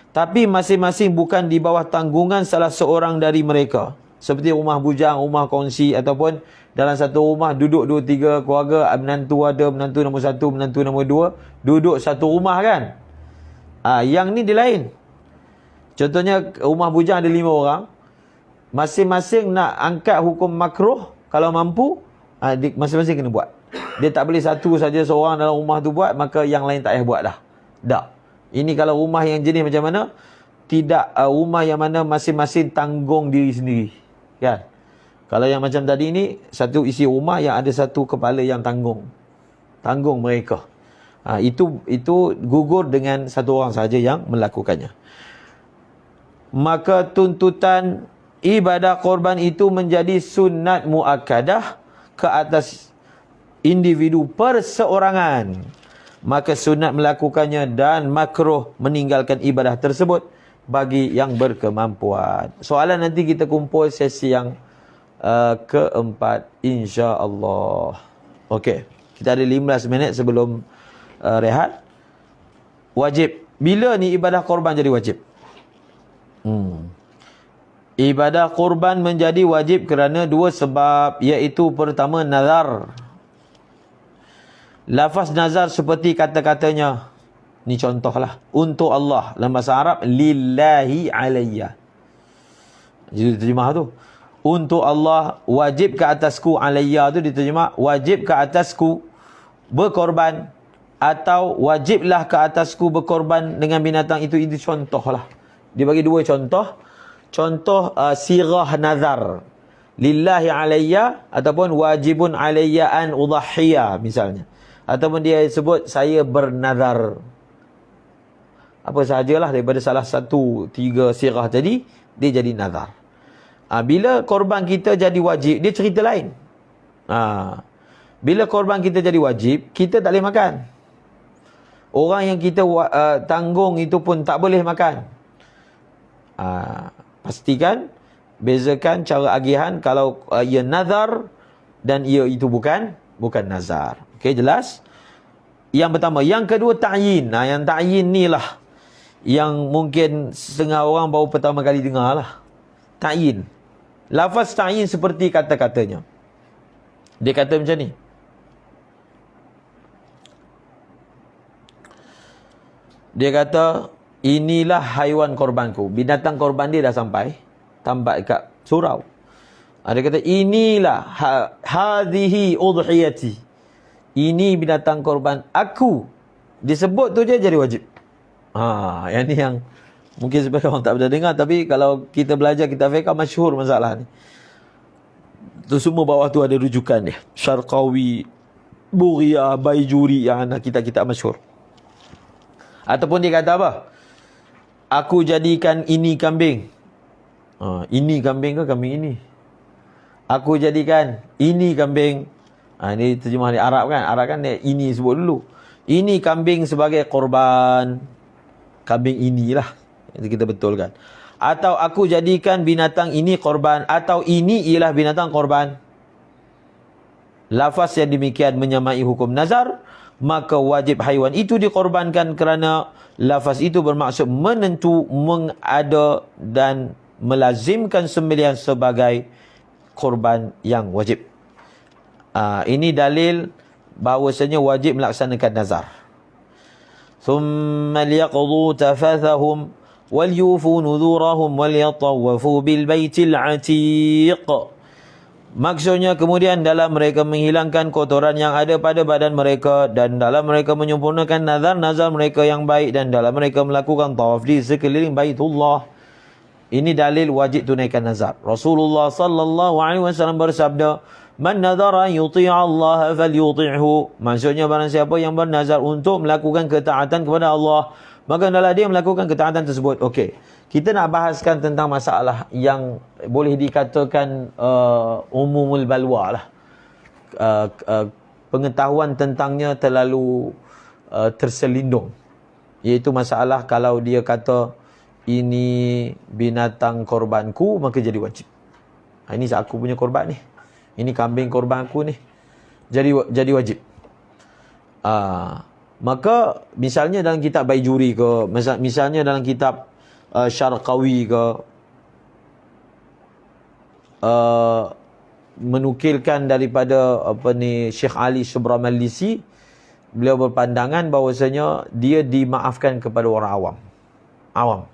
tapi masing-masing bukan di bawah tanggungan salah seorang dari mereka, seperti rumah bujang, rumah kongsi, ataupun dalam satu rumah duduk 2-3 keluarga, menantu ada, menantu nombor 1, menantu nombor 2, duduk satu rumah, kan? Yang ni dia lain. Contohnya rumah bujang ada 5 orang, masing-masing nak angkat hukum makruh, kalau mampu, masing-masing kena buat. Dia tak boleh satu saja seorang dalam rumah tu buat, maka yang lain tak payah buat dah. Tak. Ini kalau rumah yang jenis macam mana? Tidak, rumah yang mana masing-masing tanggung diri sendiri, kan? Kalau yang macam tadi ni, satu isi rumah yang ada satu kepala yang tanggung mereka. Itu gugur dengan satu orang saja yang melakukannya. Maka tuntutan ibadah korban itu menjadi sunat muakkadah ke atas individu perseorangan. Maka sunat melakukannya dan makruh meninggalkan ibadah tersebut bagi yang berkemampuan. Soalan nanti kita kumpul sesi yang keempat, insya-Allah. Okey, kita ada 15 minit sebelum rehat. Wajib. Bila ni ibadah korban jadi wajib? Ibadah korban menjadi wajib kerana 2 sebab, iaitu pertama, nazar. Lafaz nazar seperti kata-katanya, ni contohlah, untuk Allah, dalam bahasa Arab, lillahi alayya. Jadi terjemah tu, untuk Allah, wajib ke atasku, alayya tu diterjemah wajib ke atasku berkorban, atau wajiblah ke atasku berkorban dengan binatang itu. Itu contohlah. Dia bagi 2 contoh. Contoh sirah nazar, lillahi alayya, ataupun wajibun alayya an udhahiyya misalnya. Ataupun dia sebut saya bernazar. Apa sahajalah daripada salah satu 3 sirah tadi, dia jadi nazar. Bila korban kita jadi wajib, dia cerita lain. Bila korban kita jadi wajib, kita tak boleh makan. Orang yang kita tanggung itu pun tak boleh makan. Pastikan, bezakan cara agihan kalau ia nazar dan ia itu bukan nazar. Okey, jelas? Yang pertama. Yang kedua, ta'yin. Yang ta'yin ni lah yang mungkin setengah orang baru pertama kali dengar lah. Ta'yin. Lafaz ta'yin seperti kata-katanya. Dia kata macam ni. Dia kata, inilah haiwan korbanku. Binatang korban dia dah sampai. Tampak kat surau. Dia kata, inilah hadhihi udhiyati. Ini binatang korban aku. Disebut tu je jadi wajib. Yang ni yang mungkin sebagai orang tak pernah dengar, tapi kalau kita belajar kitab fiqh masyhur masalah ni. Tu semua bawah tu ada rujukan dia. Syarqawi, Bughiyah, Baijuri, yang anak kitab-kitab masyhur. Ataupun dia kata apa? Aku jadikan ini kambing. Ini kambing ke kambing ini? Aku jadikan ini kambing. Ini terjemah di Arab kan? Arab kan dia ini sebut dulu. Ini kambing sebagai korban. Kambing inilah. Itu kita betulkan. Atau aku jadikan binatang ini korban. Atau ini ialah binatang korban. Lafaz yang demikian menyamai hukum nazar. Maka wajib haiwan itu dikorbankan kerana lafaz itu bermaksud menentu, mengada dan melazimkan sembelihan sebagai korban yang wajib. Ini dalil bahawasanya wajib melaksanakan nazar. ثُمَّ لْيَقْضُوا تَفَثَهُمْ وَلْيُوفُوا نُذُورَهُمْ وَلْيَطَوَّفُوا بِالْبَيْتِ الْعَتِيقِ. Maksudnya kemudian dalam mereka menghilangkan kotoran yang ada pada badan mereka, dan dalam mereka menyempurnakan nazar-nazar mereka yang baik, dan dalam mereka melakukan tawaf di sekeliling Baitullah. Ini dalil wajib tunaikan nazar. Rasulullah sallallahu alaihi wasallam bersabda, "Man nadhara yuti'a Allah falyuti'hu." Maksudnya barang siapa yang bernazar untuk melakukan ketaatan kepada Allah, maka hendaklah dia melakukan ketaatan tersebut. Okey. Kita nak bahaskan tentang masalah yang boleh dikatakan umumul balwa lah. Pengetahuan tentangnya terlalu terselindung. Iaitu masalah kalau dia kata ini binatang korbanku, maka jadi wajib. Ini aku punya korban ni. Ini kambing korban aku ni. Jadi wajib. Maka misalnya dalam kitab Baijuri ke, misalnya dalam kitab Syarqawi ke, menukilkan daripada Syekh Ali Subramallisi, beliau berpandangan bahawasanya dia dimaafkan kepada orang awam.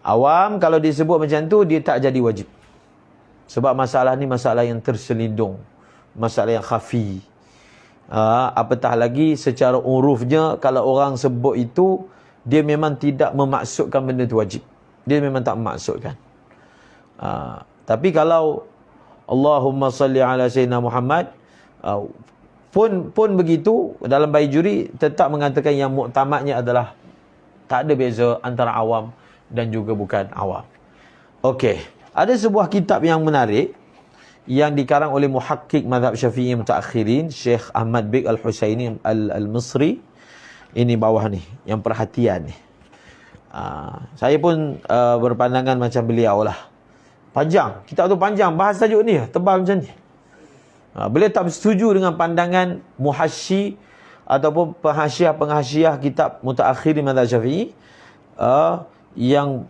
Awam kalau disebut macam tu, dia tak jadi wajib. Sebab masalah ni masalah yang terselindung, masalah yang khafi. Apatah lagi secara urufnya, kalau orang sebut itu, dia memang tidak memaksudkan benda itu wajib. Dia memang tak memaksudkan. Tapi kalau Allahumma salli ala Sayyidina Muhammad, pun begitu, dalam Baijuri tetap mengatakan yang muktamadnya adalah tak ada beza antara awam dan juga bukan awam. Okey, ada sebuah kitab yang menarik yang dikarang oleh muhakkik mazhab Syafi'i mutaakhirin, Syekh Ahmad Bik Al-Husaini Al-Misri. Ini bawah ni, yang perhatian ni. Saya pun berpandangan macam beliau lah. Panjang, kitab tu panjang, bahas tajuk ni, tebal macam ni. Beliau tak bersetuju dengan pandangan muhasyi ataupun penghasyiah kitab mutaakhirin mazhab Syafi'i yang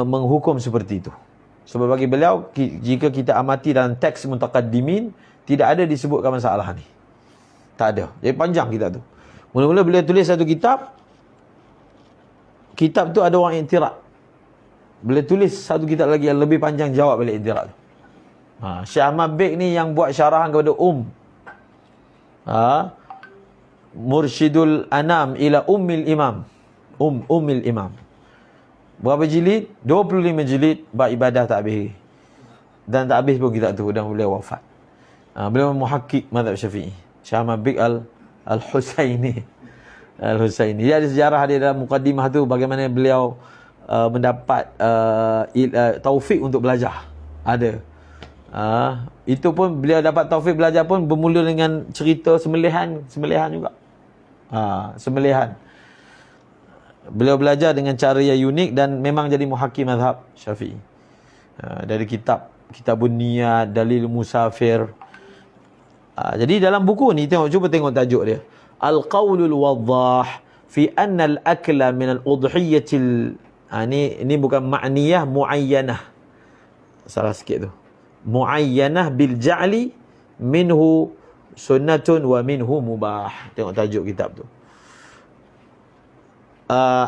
menghukum seperti itu. Sebab bagi beliau, jika kita amati dalam teks mutaqaddimin, tidak ada disebutkan masalah ni. Tak ada. Jadi panjang kitab tu. Mula-mula beliau tulis satu kitab. Kitab tu ada orang iktiraf. Beliau tulis satu kitab lagi yang lebih panjang jawab balik iktiraf tu. Syekh Ahmad Bik ni yang buat syarahan kepada Mursyidul Anam ila Ummil Imam. Ummil Imam. Berapa jilid? 25 jilid, bab ibadah tak habis. Dan tak habis pun kitab tu, dan beliau wafat. Beliau muhakkik mazhab Syafi'i. Syekh Ahmad Bik Al-Husaini. Dia ada sejarah dia dalam mukaddimah tu, bagaimana beliau mendapat taufik untuk belajar. Ada. Itu pun beliau dapat taufik belajar pun bermula dengan cerita sembelihan juga. Sembelihan. Beliau belajar dengan cara yang unik dan memang jadi muhakkim mazhab Syafi'i. Dari Kitabun Niyat, Dalil Musafir. Jadi dalam buku ni cuba tengok tajuk dia. Al-Qawlul Waddah fi anna al-akla min al-udhiyatil ini bukan ma'niyah, muayyanah. Salah sikit tu. Muayyanah bil ja'li minhu sunnatun wa minhu mubah. Tengok tajuk kitab tu.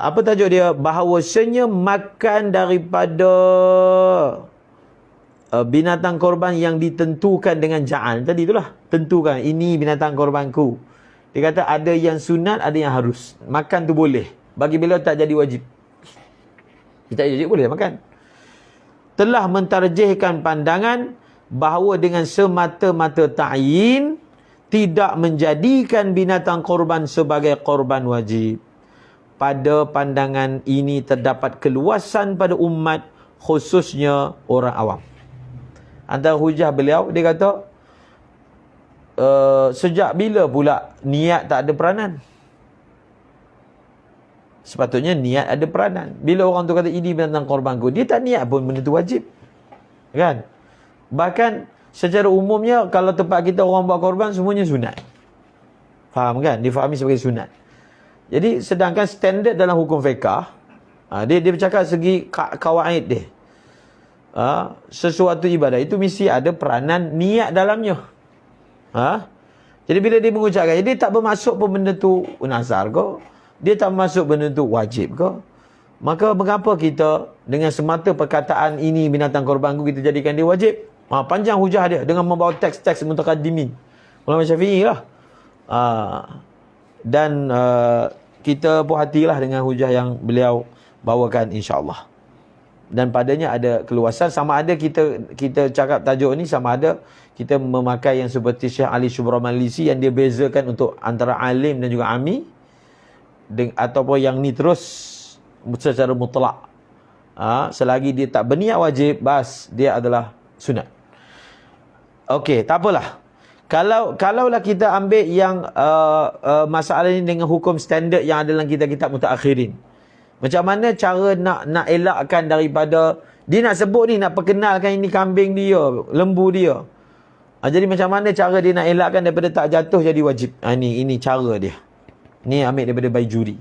Apa tajuk dia? Bahawasanya makan daripada binatang korban yang ditentukan dengan ja'al. Tadi itulah, tentukan ini binatang korbanku. Dia kata ada yang sunat, ada yang harus. Makan tu boleh. Bagi beliau tak jadi wajib. Tak jadi wajib, boleh makan. Telah mentarjihkan pandangan bahawa dengan semata-mata ta'yin tidak menjadikan binatang korban sebagai korban wajib. Pada pandangan ini terdapat keluasan pada umat, khususnya orang awam. Antara hujah beliau, dia kata sejak bila pula niat tak ada peranan? Sepatutnya niat ada peranan. Bila orang tu kata ini binatang korbanku, dia tak niat pun benda tu wajib. Kan? Bahkan secara umumnya kalau tempat kita orang buat korban semuanya sunat. Faham kan? Difahami sebagai sunat. Jadi sedangkan standard dalam hukum fiqah, dia bercakap segi kawaid dia. Sesuatu ibadah itu mesti ada peranan niat dalamnya. Jadi bila dia mengucapkan, dia tak bermaksud pun benda tu nazar ke, dia tak bermaksud benda tu wajib ke, maka mengapa kita dengan semata perkataan ini binatang korbanku kita jadikan dia wajib? Panjang hujah dia dengan membawa teks-teks mutaqaddimin ulama Syafi'i lah. Dan kita puas hatilah dengan hujah yang beliau bawakan, insya-Allah. Dan padanya ada keluasan. Sama ada kita cakap tajuk ni, sama ada kita memakai yang seperti Syekh Ali Syubramalisi yang dia bezakan untuk antara alim dan juga ami, ataupun yang ni terus secara mutlak. Selagi dia tak berniat wajib, bas dia adalah sunat. Okey, tak apalah. Kalaulah kita ambil yang masalah ini dengan hukum standard yang ada dalam kitab-kitab mutaakhirin. Macam mana cara nak elakkan daripada dia nak sebut ni, nak perkenalkan ini kambing dia, lembu dia. Jadi macam mana cara dia nak elakkan daripada tak jatuh jadi wajib? Ini cara dia. Ni ambil daripada Baijuri.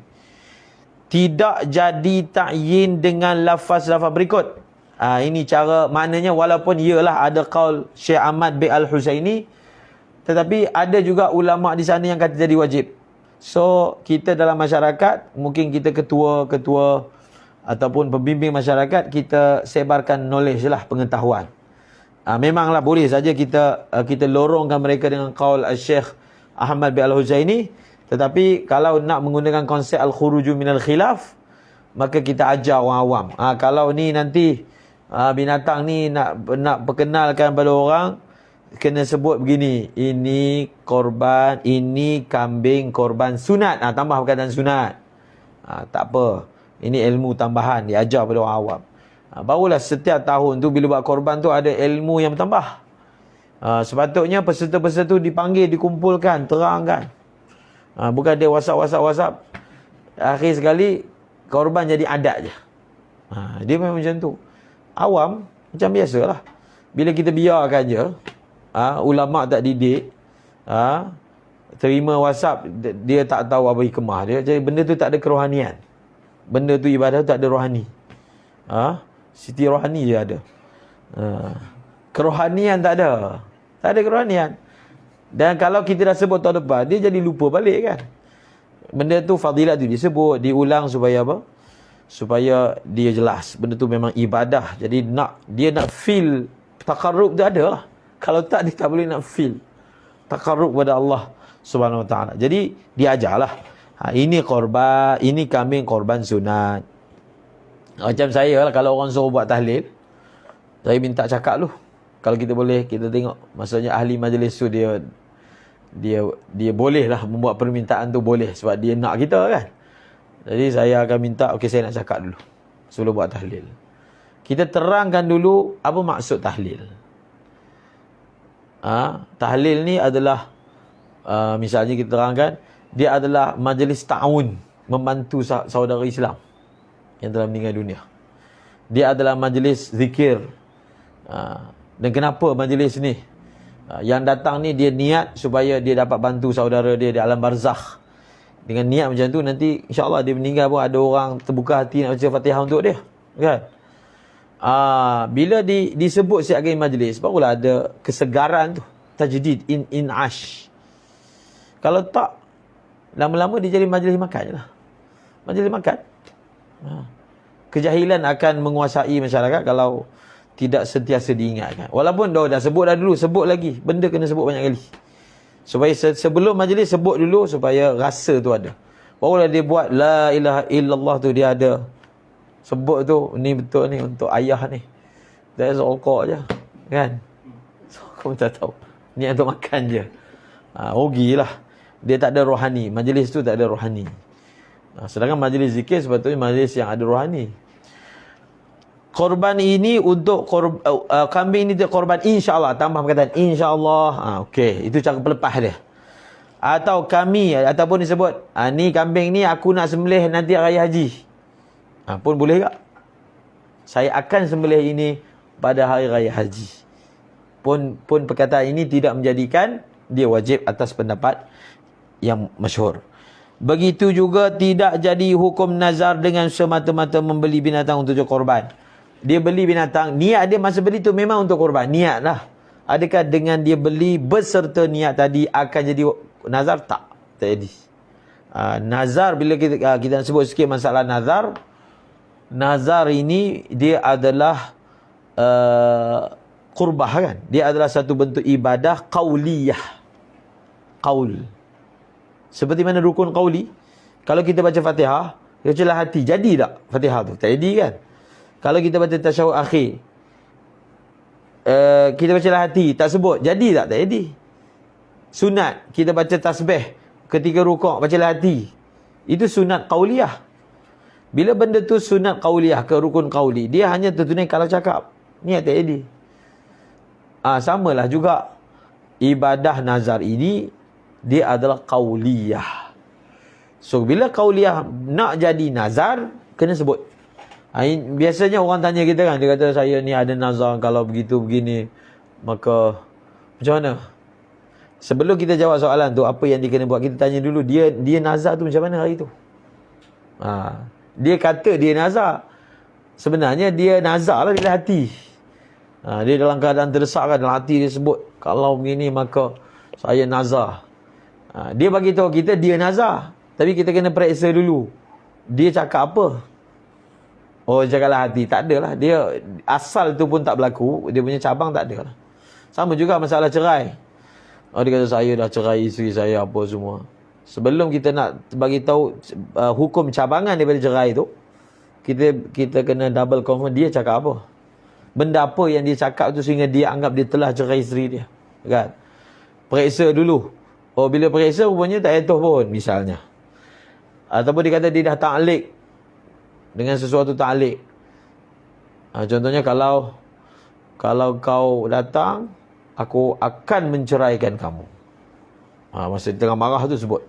Tidak jadi ta'yin dengan lafaz-lafaz berikut. Ini cara, maknanya walaupun iyalah ada qaul Syekh Ahmad bin Al-Husaini, tetapi ada juga ulama di sana yang kata jadi wajib. So, kita dalam masyarakat, mungkin kita ketua-ketua ataupun pembimbing masyarakat, kita sebarkan knowledge lah, pengetahuan. Memanglah boleh saja kita lorongkan mereka dengan qaul Syekh Ahmad bin Al-Husaini, tetapi kalau nak menggunakan konsep al-khuruju minal khilaf, maka kita ajar orang awam. Kalau ni nanti binatang ni nak perkenalkan pada orang, kena sebut begini, ini korban, ini kambing korban sunat. Tambah perkataan sunat. Tak apa, ini ilmu tambahan diajar pada orang awam. Barulah setiap tahun tu bila buat korban tu ada ilmu yang bertambah. Sepatutnya peserta-peserta tu dipanggil, dikumpulkan, terangkan. Bukan dia WhatsApp. Akhir sekali korban jadi adat je. Dia memang macam tu. Awam macam biasalah. Bila kita biarkan je, ulama tak didik, terima WhatsApp, dia tak tahu apa hikmah dia. Jadi benda tu tak ada kerohanian. Benda tu ibadah tu tak ada rohani. Siti rohani je ada. Kerohanian tak ada. Tak ada kerohanian. Dan kalau kita dah sebut tahun depan, dia jadi lupa balik kan. Benda tu fadilat tu disebut, diulang supaya apa? Supaya dia jelas. Benda tu memang ibadah. Jadi dia nak feel taqarrub tu ada lah. Kalau tak, dia tak boleh nak feel taqarrub kepada Allah Subhanahu Wa Taala. Jadi diajarlah. Ini korban, ini kambing korban sunat. Macam saya lah, kalau orang suruh buat tahlil, saya minta cakap lu. Kalau kita boleh, kita tengok. Maksudnya ahli majlis tu dia boleh lah membuat permintaan tu, boleh. Sebab dia nak kita kan. Jadi saya akan minta, okey saya nak cakap dulu sebelum buat tahlil. Kita terangkan dulu apa maksud tahlil. Tahlil ni adalah misalnya kita terangkan, dia adalah majlis ta'awun, membantu saudara Islam yang telah meninggal dunia. Dia adalah majlis zikir. Dan kenapa majlis ni? Yang datang ni dia niat supaya dia dapat bantu saudara dia di alam barzakh. Dengan niat macam tu, nanti insya-Allah dia meninggal pun ada orang terbuka hati nak baca Fatihah untuk dia, kan? Bila disebut siap lagi majlis, barulah ada kesegaran tu, tajdid, in'ash. Kalau tak, lama-lama dia jadi majlis makan je lah. Majlis makan. Kejahilan akan menguasai masyarakat kalau tidak sentiasa diingatkan. Walaupun dah sebut dah dulu, sebut lagi. Benda kena sebut banyak kali. Supaya sebelum majlis sebut dulu supaya rasa tu ada. Barulah dia buat la ilaha illallah tu, dia ada. Sebut tu, ni betul ni untuk ayah ni. That's all call je. Kan? So, kamu tak tahu. Ni untuk makan je. Rugilah. Dia tak ada rohani. Majlis tu tak ada rohani. Sedangkan majlis zikir sepatutnya majlis yang ada rohani. Korban ini untuk kambing ini untuk korban insya-Allah, tambah perkataan insya-Allah. Okey, itu cara pelepas dia. Atau kami ataupun disebut ni kambing ni aku nak sembelih nanti raya haji. Pun boleh tak? Saya akan sembelih ini pada hari raya haji. Pun perkataan ini tidak menjadikan dia wajib atas pendapat yang masyhur. Begitu juga tidak jadi hukum nazar dengan semata-mata membeli binatang untuk korban. Dia beli binatang, niat dia masa beli tu memang untuk korban, niat lah. Adakah dengan dia beli beserta niat tadi akan jadi nazar? Tak jadi. Nazar, bila kita nak sebut sikit masalah nazar. Nazar ini dia adalah qurbah, kan? Dia adalah satu bentuk ibadah qauliyah. Qaul. Seperti mana rukun qauli. Kalau kita baca Fatihah, dia celah hati, jadi tak Fatihah tu? Tak jadi, kan? Kalau kita baca tasyahud akhir, kita baca lah hati, tak sebut, jadi tak? Tak jadi. Sunat, kita baca tasbih ketika rukuk, baca lah hati. Itu sunat qauliyah. Bila benda tu sunat qauliyah ke rukun qauli, dia hanya tertunai kalau cakap. Niat tak jadi. Samalah juga ibadah nazar ini, dia adalah qauliyah. So bila qauliyah nak jadi nazar, kena sebut. Biasanya orang tanya kita, kan, dia kata saya ni ada nazar, kalau begitu begini, maka macam mana? Sebelum kita jawab soalan tu, apa yang dia kena buat, kita tanya dulu dia nazar tu macam mana hari tu. Dia kata dia nazar, sebenarnya dia nazar lah dalam hati. Dia dalam keadaan terdesak, kan, dalam hati dia sebut kalau begini maka saya nazar. Dia bagi tahu kita dia nazar, tapi kita kena periksa dulu dia cakap apa. Oh, cakaplah hati. Tak adalah. Dia asal tu pun tak berlaku. Dia punya cabang tak ada lah. Sama juga masalah cerai. Dia kata saya dah cerai isteri saya apa semua. Sebelum kita nak bagi tahu hukum cabangan daripada cerai tu, kita kena double confirm dia cakap apa. Benda apa yang dia cakap tu sehingga dia anggap dia telah cerai isteri dia. Kan? Periksa dulu. Bila periksa rupanya tak etos pun misalnya. Ataupun dia kata dia dah ta'liq dengan sesuatu ta'liq. Contohnya kalau kau datang, aku akan menceraikan kamu. Masa tengah marah tu sebut.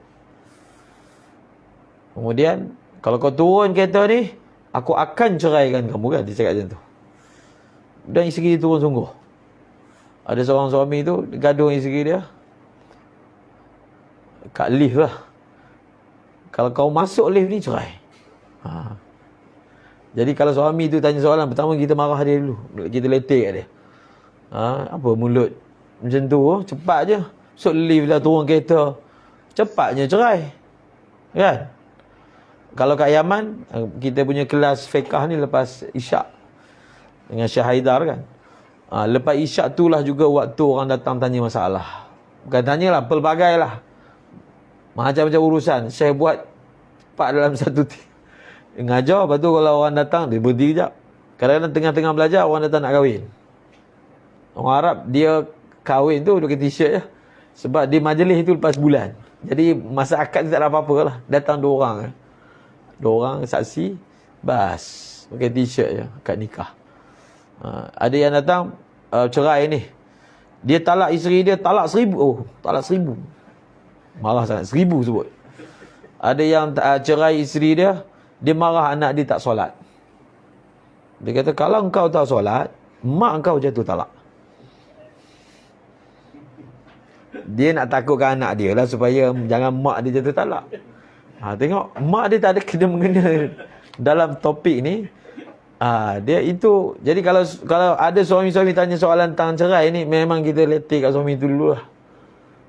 Kemudian kalau kau turun kereta ni, aku akan ceraikan kamu, kan? Dia cakap macam tu. Dan isteri dia turun sungguh. Ada seorang suami tu gaduh isteri dia kat lift lah. Kalau kau masuk lift ni, cerai. Jadi kalau suami tu tanya soalan, pertama kita marah dia dulu. Kita letek kat dia. Apa mulut macam tu, cepat je. So lift lah, turun kereta, cepatnya cerai. Kan? Kalau kat Yaman, kita punya kelas fiqah ni lepas Isyak dengan Syekh Haidar, kan. Lepas Isyak tu lah juga waktu orang datang tanya masalah. Bukan tanyalah, pelbagai lah. Macam-macam urusan. Syekh buat cepat dalam satu ngajar, lepas tu kalau orang datang, dia berhenti sekejap. Kadang-kadang tengah-tengah belajar, orang datang nak kahwin. Orang Arab, dia kahwin tu pakai t-shirt je. Sebab dia majlis tu lepas bulan. Jadi masa akad tak ada apa-apa lah. Datang 2 orang. 2 orang saksi, bas. Pakai t-shirt je, akad nikah. Ada yang datang, cerai ni. Dia talak isteri dia, talak 1000. Oh, talak 1000. Marah sangat, 1000 sebut. Ada yang cerai isteri dia, dia marah anak dia tak solat. Dia kata, kalau engkau tak solat, mak engkau jatuh talak. Dia nak takutkan anak dia lah supaya jangan mak dia jatuh talak. Tengok, mak dia tak ada kena-mengena dalam topik ni. Dia itu. Jadi kalau ada suami-suami tanya soalan tentang cerai ni, memang kita letih kat suami tu dulu lah.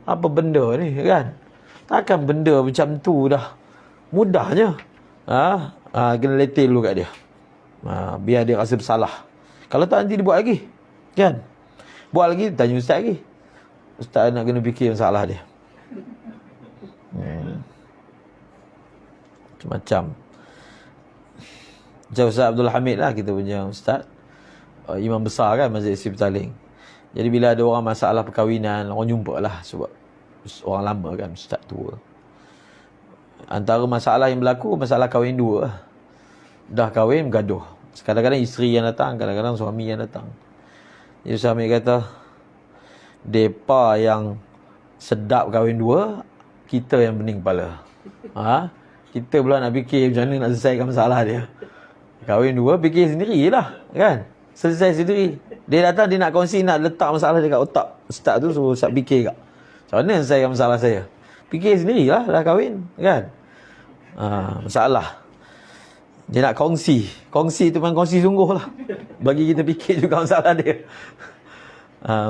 Apa benda ni kan? Takkan benda macam tu dah mudahnya. Kena letih dulu kat dia. Biar dia rasa bersalah. Kalau tak nanti dia buat lagi. Kan? Buat lagi, tanya ustaz lagi. Ustaz nak kena fikir masalah dia. Macam-macam. Macam Ustaz Abdul Hamid lah, kita punya ustaz. Imam besar kan Masjid Sibtaling. Jadi bila ada orang masalah perkahwinan, orang jumpa lah sebab orang lama kan, ustaz tua. Antara masalah yang berlaku, masalah kahwin dua. Dah kahwin, bergaduh. Kadang-kadang isteri yang datang, kadang-kadang suami yang datang. Jadi Ustaz Hamid kata, depa yang sedap kahwin dua, kita yang pening kepala. Kita pula nak fikir macam mana nak selesaikan masalah dia. Kahwin dua, fikir sendirilah, kan? Selesai sendiri. Dia datang, dia nak kongsi, nak letak masalah dia kat otak ustaz tu, suruh ustaz fikir kat. Macam mana selesaikan masalah saya? Fikir sendirilah, dah kahwin, kan? Masalah. Dia nak kongsi. Kongsi tu memang kongsi sungguh lah. Bagi kita fikir juga masalah dia.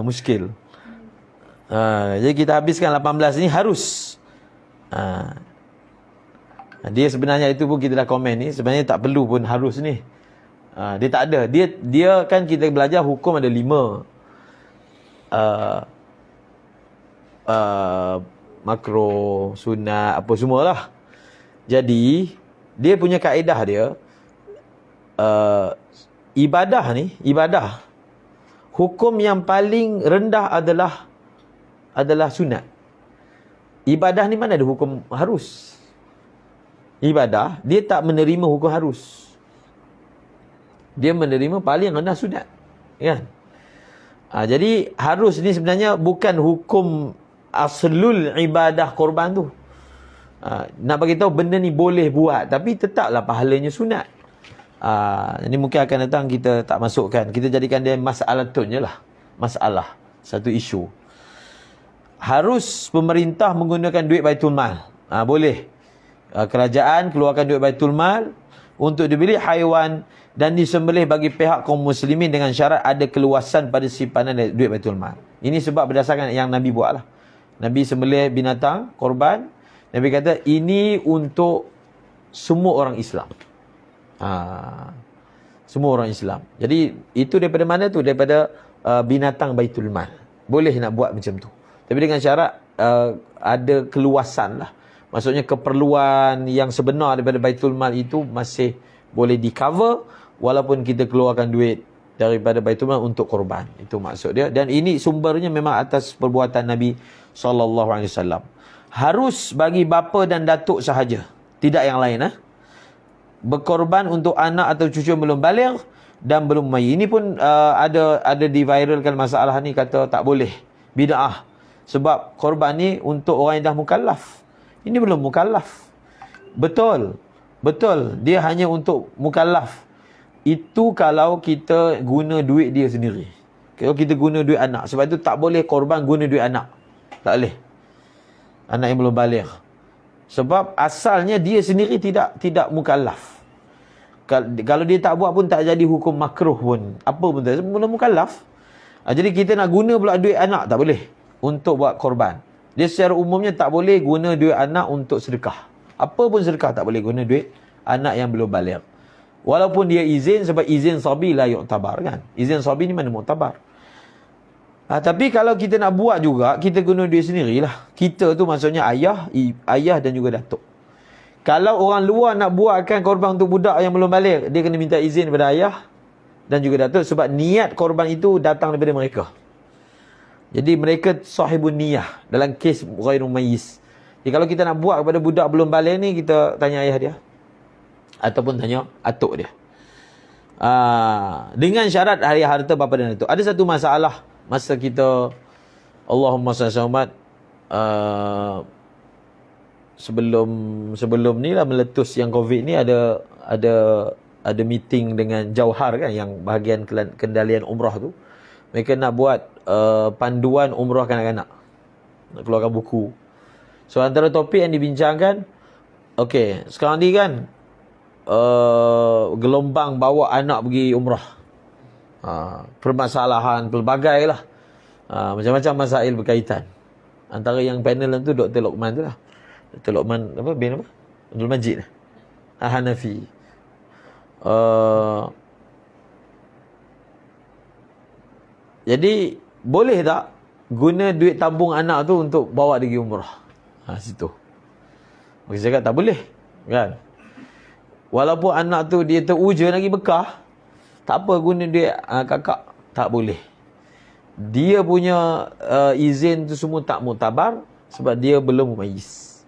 Muskil. Jadi kita habiskan 18 ni harus. Dia sebenarnya itu pun kita dah komen ni, sebenarnya tak perlu pun harus ni. Dia tak ada. Dia kan kita belajar hukum ada 5. Makro, sunat, apa semualah. Jadi dia punya kaedah dia, ibadah ni, ibadah, hukum yang paling rendah adalah sunat. Ibadah ni mana ada hukum harus. Ibadah, dia tak menerima hukum harus. Dia menerima paling rendah sunat. Kan? Jadi harus ni sebenarnya bukan hukum aslul ibadah korban tu. Nak bagi tahu benda ni boleh buat, tapi tetaplah pahalanya sunat. Ini mungkin akan datang kita tak masukkan. Kita jadikan dia masalah tun je lah. Masalah. Satu isu. Harus pemerintah menggunakan duit Baitul Mal. Boleh. Kerajaan keluarkan duit Baitul Mal untuk dibeli haiwan dan disembelih bagi pihak kaum muslimin dengan syarat ada keluasan pada simpanan duit Baitul Mal. Ini sebab berdasarkan yang Nabi buat lah. Nabi sembelih binatang, korban. Nabi kata ini untuk semua orang Islam. Semua orang Islam. Jadi itu daripada mana tu? Daripada binatang Baitul Mal. Boleh nak buat macam tu. Tapi dengan syarat ada keluasan lah. Maksudnya keperluan yang sebenar daripada Baitul Mal itu masih boleh di cover walaupun kita keluarkan duit daripada Baitul Mal untuk korban. Itu maksud dia. Dan ini sumbernya memang atas perbuatan Nabi SAW. Harus bagi bapa dan datuk sahaja. Tidak yang lain. Berkorban untuk anak atau cucu yang belum baligh dan belum mai. Ini pun ada diviralkan masalah ni, kata tak boleh. Bid'ah. Sebab korban ni untuk orang yang dah mukallaf. Ini belum mukallaf. Betul. Betul. Dia hanya untuk mukallaf. Itu kalau kita guna duit dia sendiri. Kalau kita guna duit anak. Sebab itu tak boleh korban guna duit anak. Tak boleh. Anak yang belum baligh. Sebab asalnya dia sendiri tidak mukallaf. Kalau dia tak buat pun tak jadi hukum makruh pun. Apa pun tak. Belum mukallaf. Jadi kita nak guna pula duit anak. Tak boleh. Untuk buat korban. Dia secara umumnya tak boleh guna duit anak untuk sedekah. Apa pun sedekah tak boleh guna duit anak yang belum baligh. Walaupun dia izin, sebab izin sabi la yu'tabar kan. Izin sabi ni mana mu'tabar. Tapi kalau kita nak buat juga, kita guna duit sendirilah. Kita tu maksudnya ayah dan juga datuk. Kalau orang luar nak buatkan korban untuk budak yang belum baligh, dia kena minta izin daripada ayah dan juga datuk, sebab niat korban itu datang daripada mereka. Jadi mereka sahibun niyah dalam kes ghairu mayyiz. Jadi kalau kita nak buat kepada budak belum baligh ni, kita tanya ayah dia ataupun tanya atuk dia. Dengan syarat hari harta bapa dan atuk. Ada satu masalah masa kita Allahumma salli ala Muhammad. Sebelum ni lah meletus yang COVID ni ada meeting dengan Jauhar kan, yang bahagian kendalian umrah tu. Mereka nak buat panduan umrah kanak-kanak, nak keluarkan buku. So antara topik yang dibincangkan, okey, sekarang ni kan gelombang bawa anak pergi umrah, permasalahan pelbagai lah, macam-macam masail berkaitan. Antara yang panel tu Dr. Lokman tu lah, Dr. Lokman apa, bin apa, Abdul Majid Hanafi. Jadi boleh tak guna duit tabung anak tu untuk bawa dia pergi umrah? Situ maka saya kata tak boleh kan. Walaupun anak tu dia teruja lagi bekah, tak apa guna duit kakak, tak boleh. Dia punya izin tu semua tak muktabar sebab dia belum mumayyiz.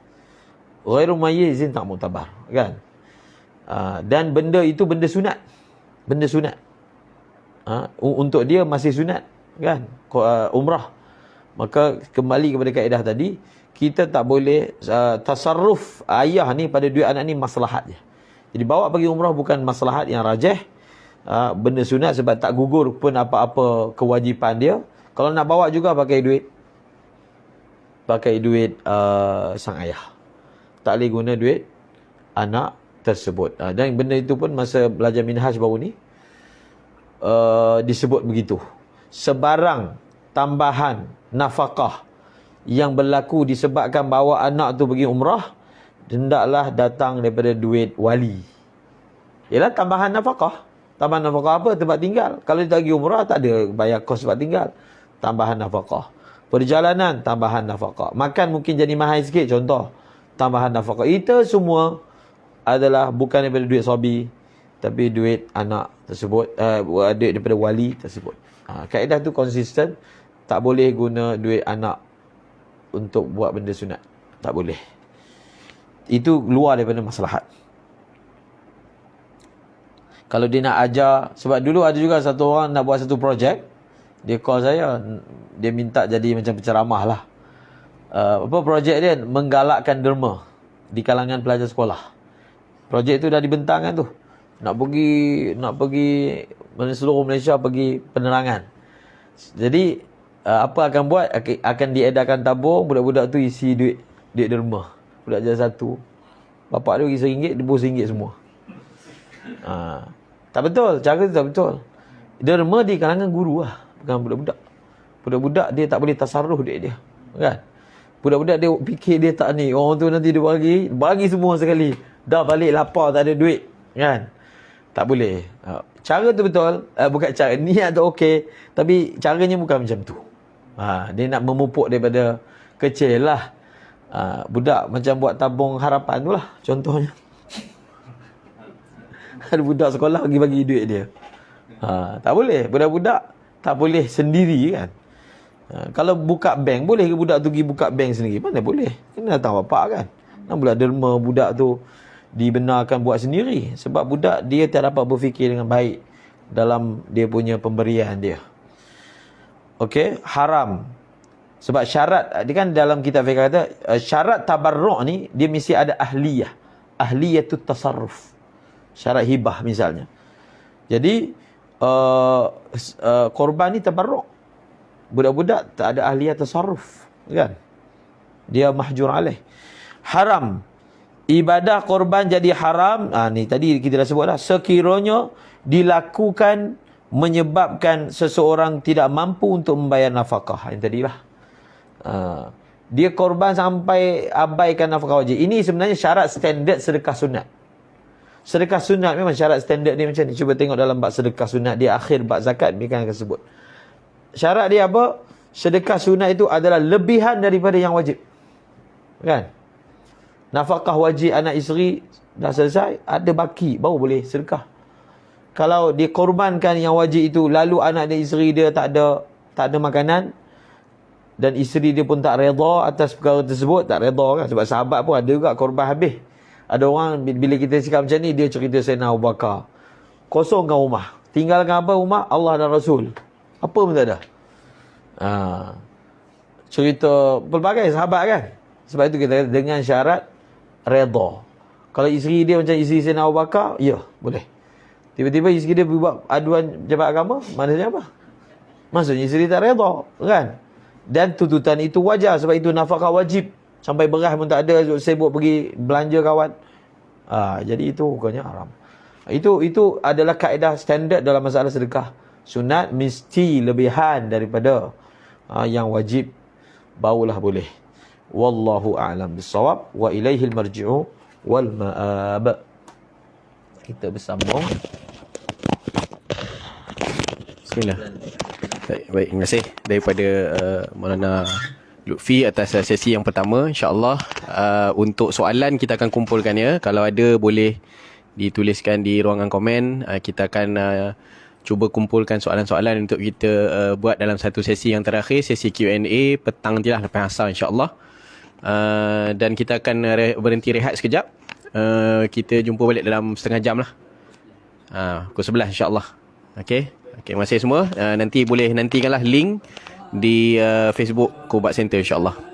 Ghairu mumayyiz izin tak muktabar kan. Dan benda itu benda sunat. Benda sunat. Untuk dia masih sunat kan, umrah. Maka kembali kepada kaedah tadi, kita tak boleh tasarruf ayah ni pada duit anak ni maslahat je. Jadi bawa pergi umrah bukan maslahat yang rajih, benda sunat sebab tak gugur pun apa-apa kewajipan dia. Kalau nak bawa juga pakai duit sang ayah. Tak boleh guna duit anak tersebut. Dan benda itu pun masa belajar minhaj baru ni disebut begitu. Sebarang tambahan nafkah yang berlaku disebabkan bawa anak tu pergi umrah, hendaklah datang daripada duit wali. Ialah tambahan nafkah. Tambahan nafkah apa? Tempat tinggal. Kalau dia pergi umrah tak ada bayar kos tempat tinggal, tambahan nafkah. Perjalanan, tambahan nafkah. Makan mungkin jadi mahal sikit, contoh, tambahan nafkah. Itu semua adalah bukan daripada duit suami, tapi duit anak tersebut, duit daripada wali tersebut. Kaedah tu konsisten. Tak boleh guna duit anak untuk buat benda sunat. Tak boleh. Itu luar daripada maslahat. Kalau dia nak ajar, sebab dulu ada juga satu orang nak buat satu projek, dia call saya, dia minta jadi macam penceramah lah. Apa projek dia? Menggalakkan derma di kalangan pelajar sekolah. Projek tu dah dibentangkan tu. Nak pergi seluruh Malaysia pergi penerangan. Jadi apa akan buat? Akan diedarkan tabung, budak-budak tu isi duit derma. Budak jalan satu, bapak dia bagi RM1, dia bos RM1 semua. Tak betul, cara tu tak betul. Derma di kalangan guru lah, bukan budak-budak. Budak-budak dia tak boleh tasarruf duit dia, kan? Budak-budak dia fikir dia tak ni, orang tu nanti dia bagi semua sekali. Dah balik lapar tak ada duit, kan? Tak boleh. Cara tu betul, bukan cara, niat tu okey, tapi caranya bukan macam tu. Dia nak memupuk daripada kecil lah. Budak macam buat tabung harapan tu lah contohnya. Ada budak sekolah bagi duit dia. Tak boleh. Budak-budak tak boleh sendiri kan. Kalau buka bank, boleh ke budak tu pergi buka bank sendiri? Mana boleh. Kena datang bapak kan. Nak pula derma budak tu dibenarkan buat sendiri. Sebab budak dia tak dapat berfikir dengan baik dalam dia punya pemberian dia. Okey, haram. Sebab syarat, dia kan dalam kitab fiqh kata, syarat tabarruk ni, dia mesti ada ahliyah. Ahliyatut tasarruf. Syarat hibah misalnya. Jadi, korban ni tabarruk. Budak-budak tak ada ahliyah tasarruf. Kan? Dia mahjur alaih. Haram. Ibadah korban jadi haram. Ni tadi kita dah sebut dah. Sekiranya dilakukan menyebabkan seseorang tidak mampu untuk membayar nafkah. Yang tadilah. Dia korban sampai abaikan nafkah wajib. Ini sebenarnya syarat standard sedekah sunat. Sedekah sunat memang syarat standard dia macam ni. Cuba tengok dalam bab sedekah sunat. Dia akhir bab zakat, mereka akan sebut. Syarat dia apa? Sedekah sunat itu adalah lebihan daripada yang wajib. Kan? Nafkah wajib anak isteri dah selesai, ada baki, baru boleh sedekah. Kalau dia korbankan yang wajib itu, lalu anak dan isteri dia tak ada makanan, dan isteri dia pun tak redha atas perkara tersebut, tak redha kan, sebab sahabat pun ada juga korban habis. Ada orang bila kita cakap macam ni, dia cerita Sayyidina Abu Bakar, kosongkan rumah, tinggalkan apa rumah? Allah dan Rasul, apa pun tak ada. cerita pelbagai sahabat kan. Sebab itu kita dengan syarat redha. Kalau isteri dia macam isteri Sayyidina Abu Bakar, ya, boleh. Tiba-tiba isteri dia buat aduan jabat agama, maksudnya apa? Maksudnya isteri tak redha, kan? Dan tuntutan itu wajar sebab itu nafkah wajib. Sampai beras pun tak ada, sibuk pergi belanja kawan. Jadi itu bukannya haram. Itu adalah kaedah standard dalam masalah sedekah. Sunat mesti lebihan daripada yang wajib, barulah boleh. Wallahu a'lam bissawab wa ilaihil marji'u wal ma'ab. Kita bersambung. Bismillah. Baik, terima kasih daripada Maulana Lutfi atas sesi yang pertama. InsyaAllah untuk soalan kita akan kumpulkannya. Kalau ada boleh dituliskan di ruangan komen. Kita akan cuba kumpulkan soalan-soalan untuk kita buat dalam satu sesi yang terakhir, sesi Q&A petang nanti lah lepas asar insyaAllah. Dan kita akan berhenti rehat sekejap. Kita jumpa balik dalam setengah jam lah. Pukul 11 insyaAllah. Okay, terima kasih semua. Nanti boleh nantikanlah link di Facebook Kobat Center insyaAllah.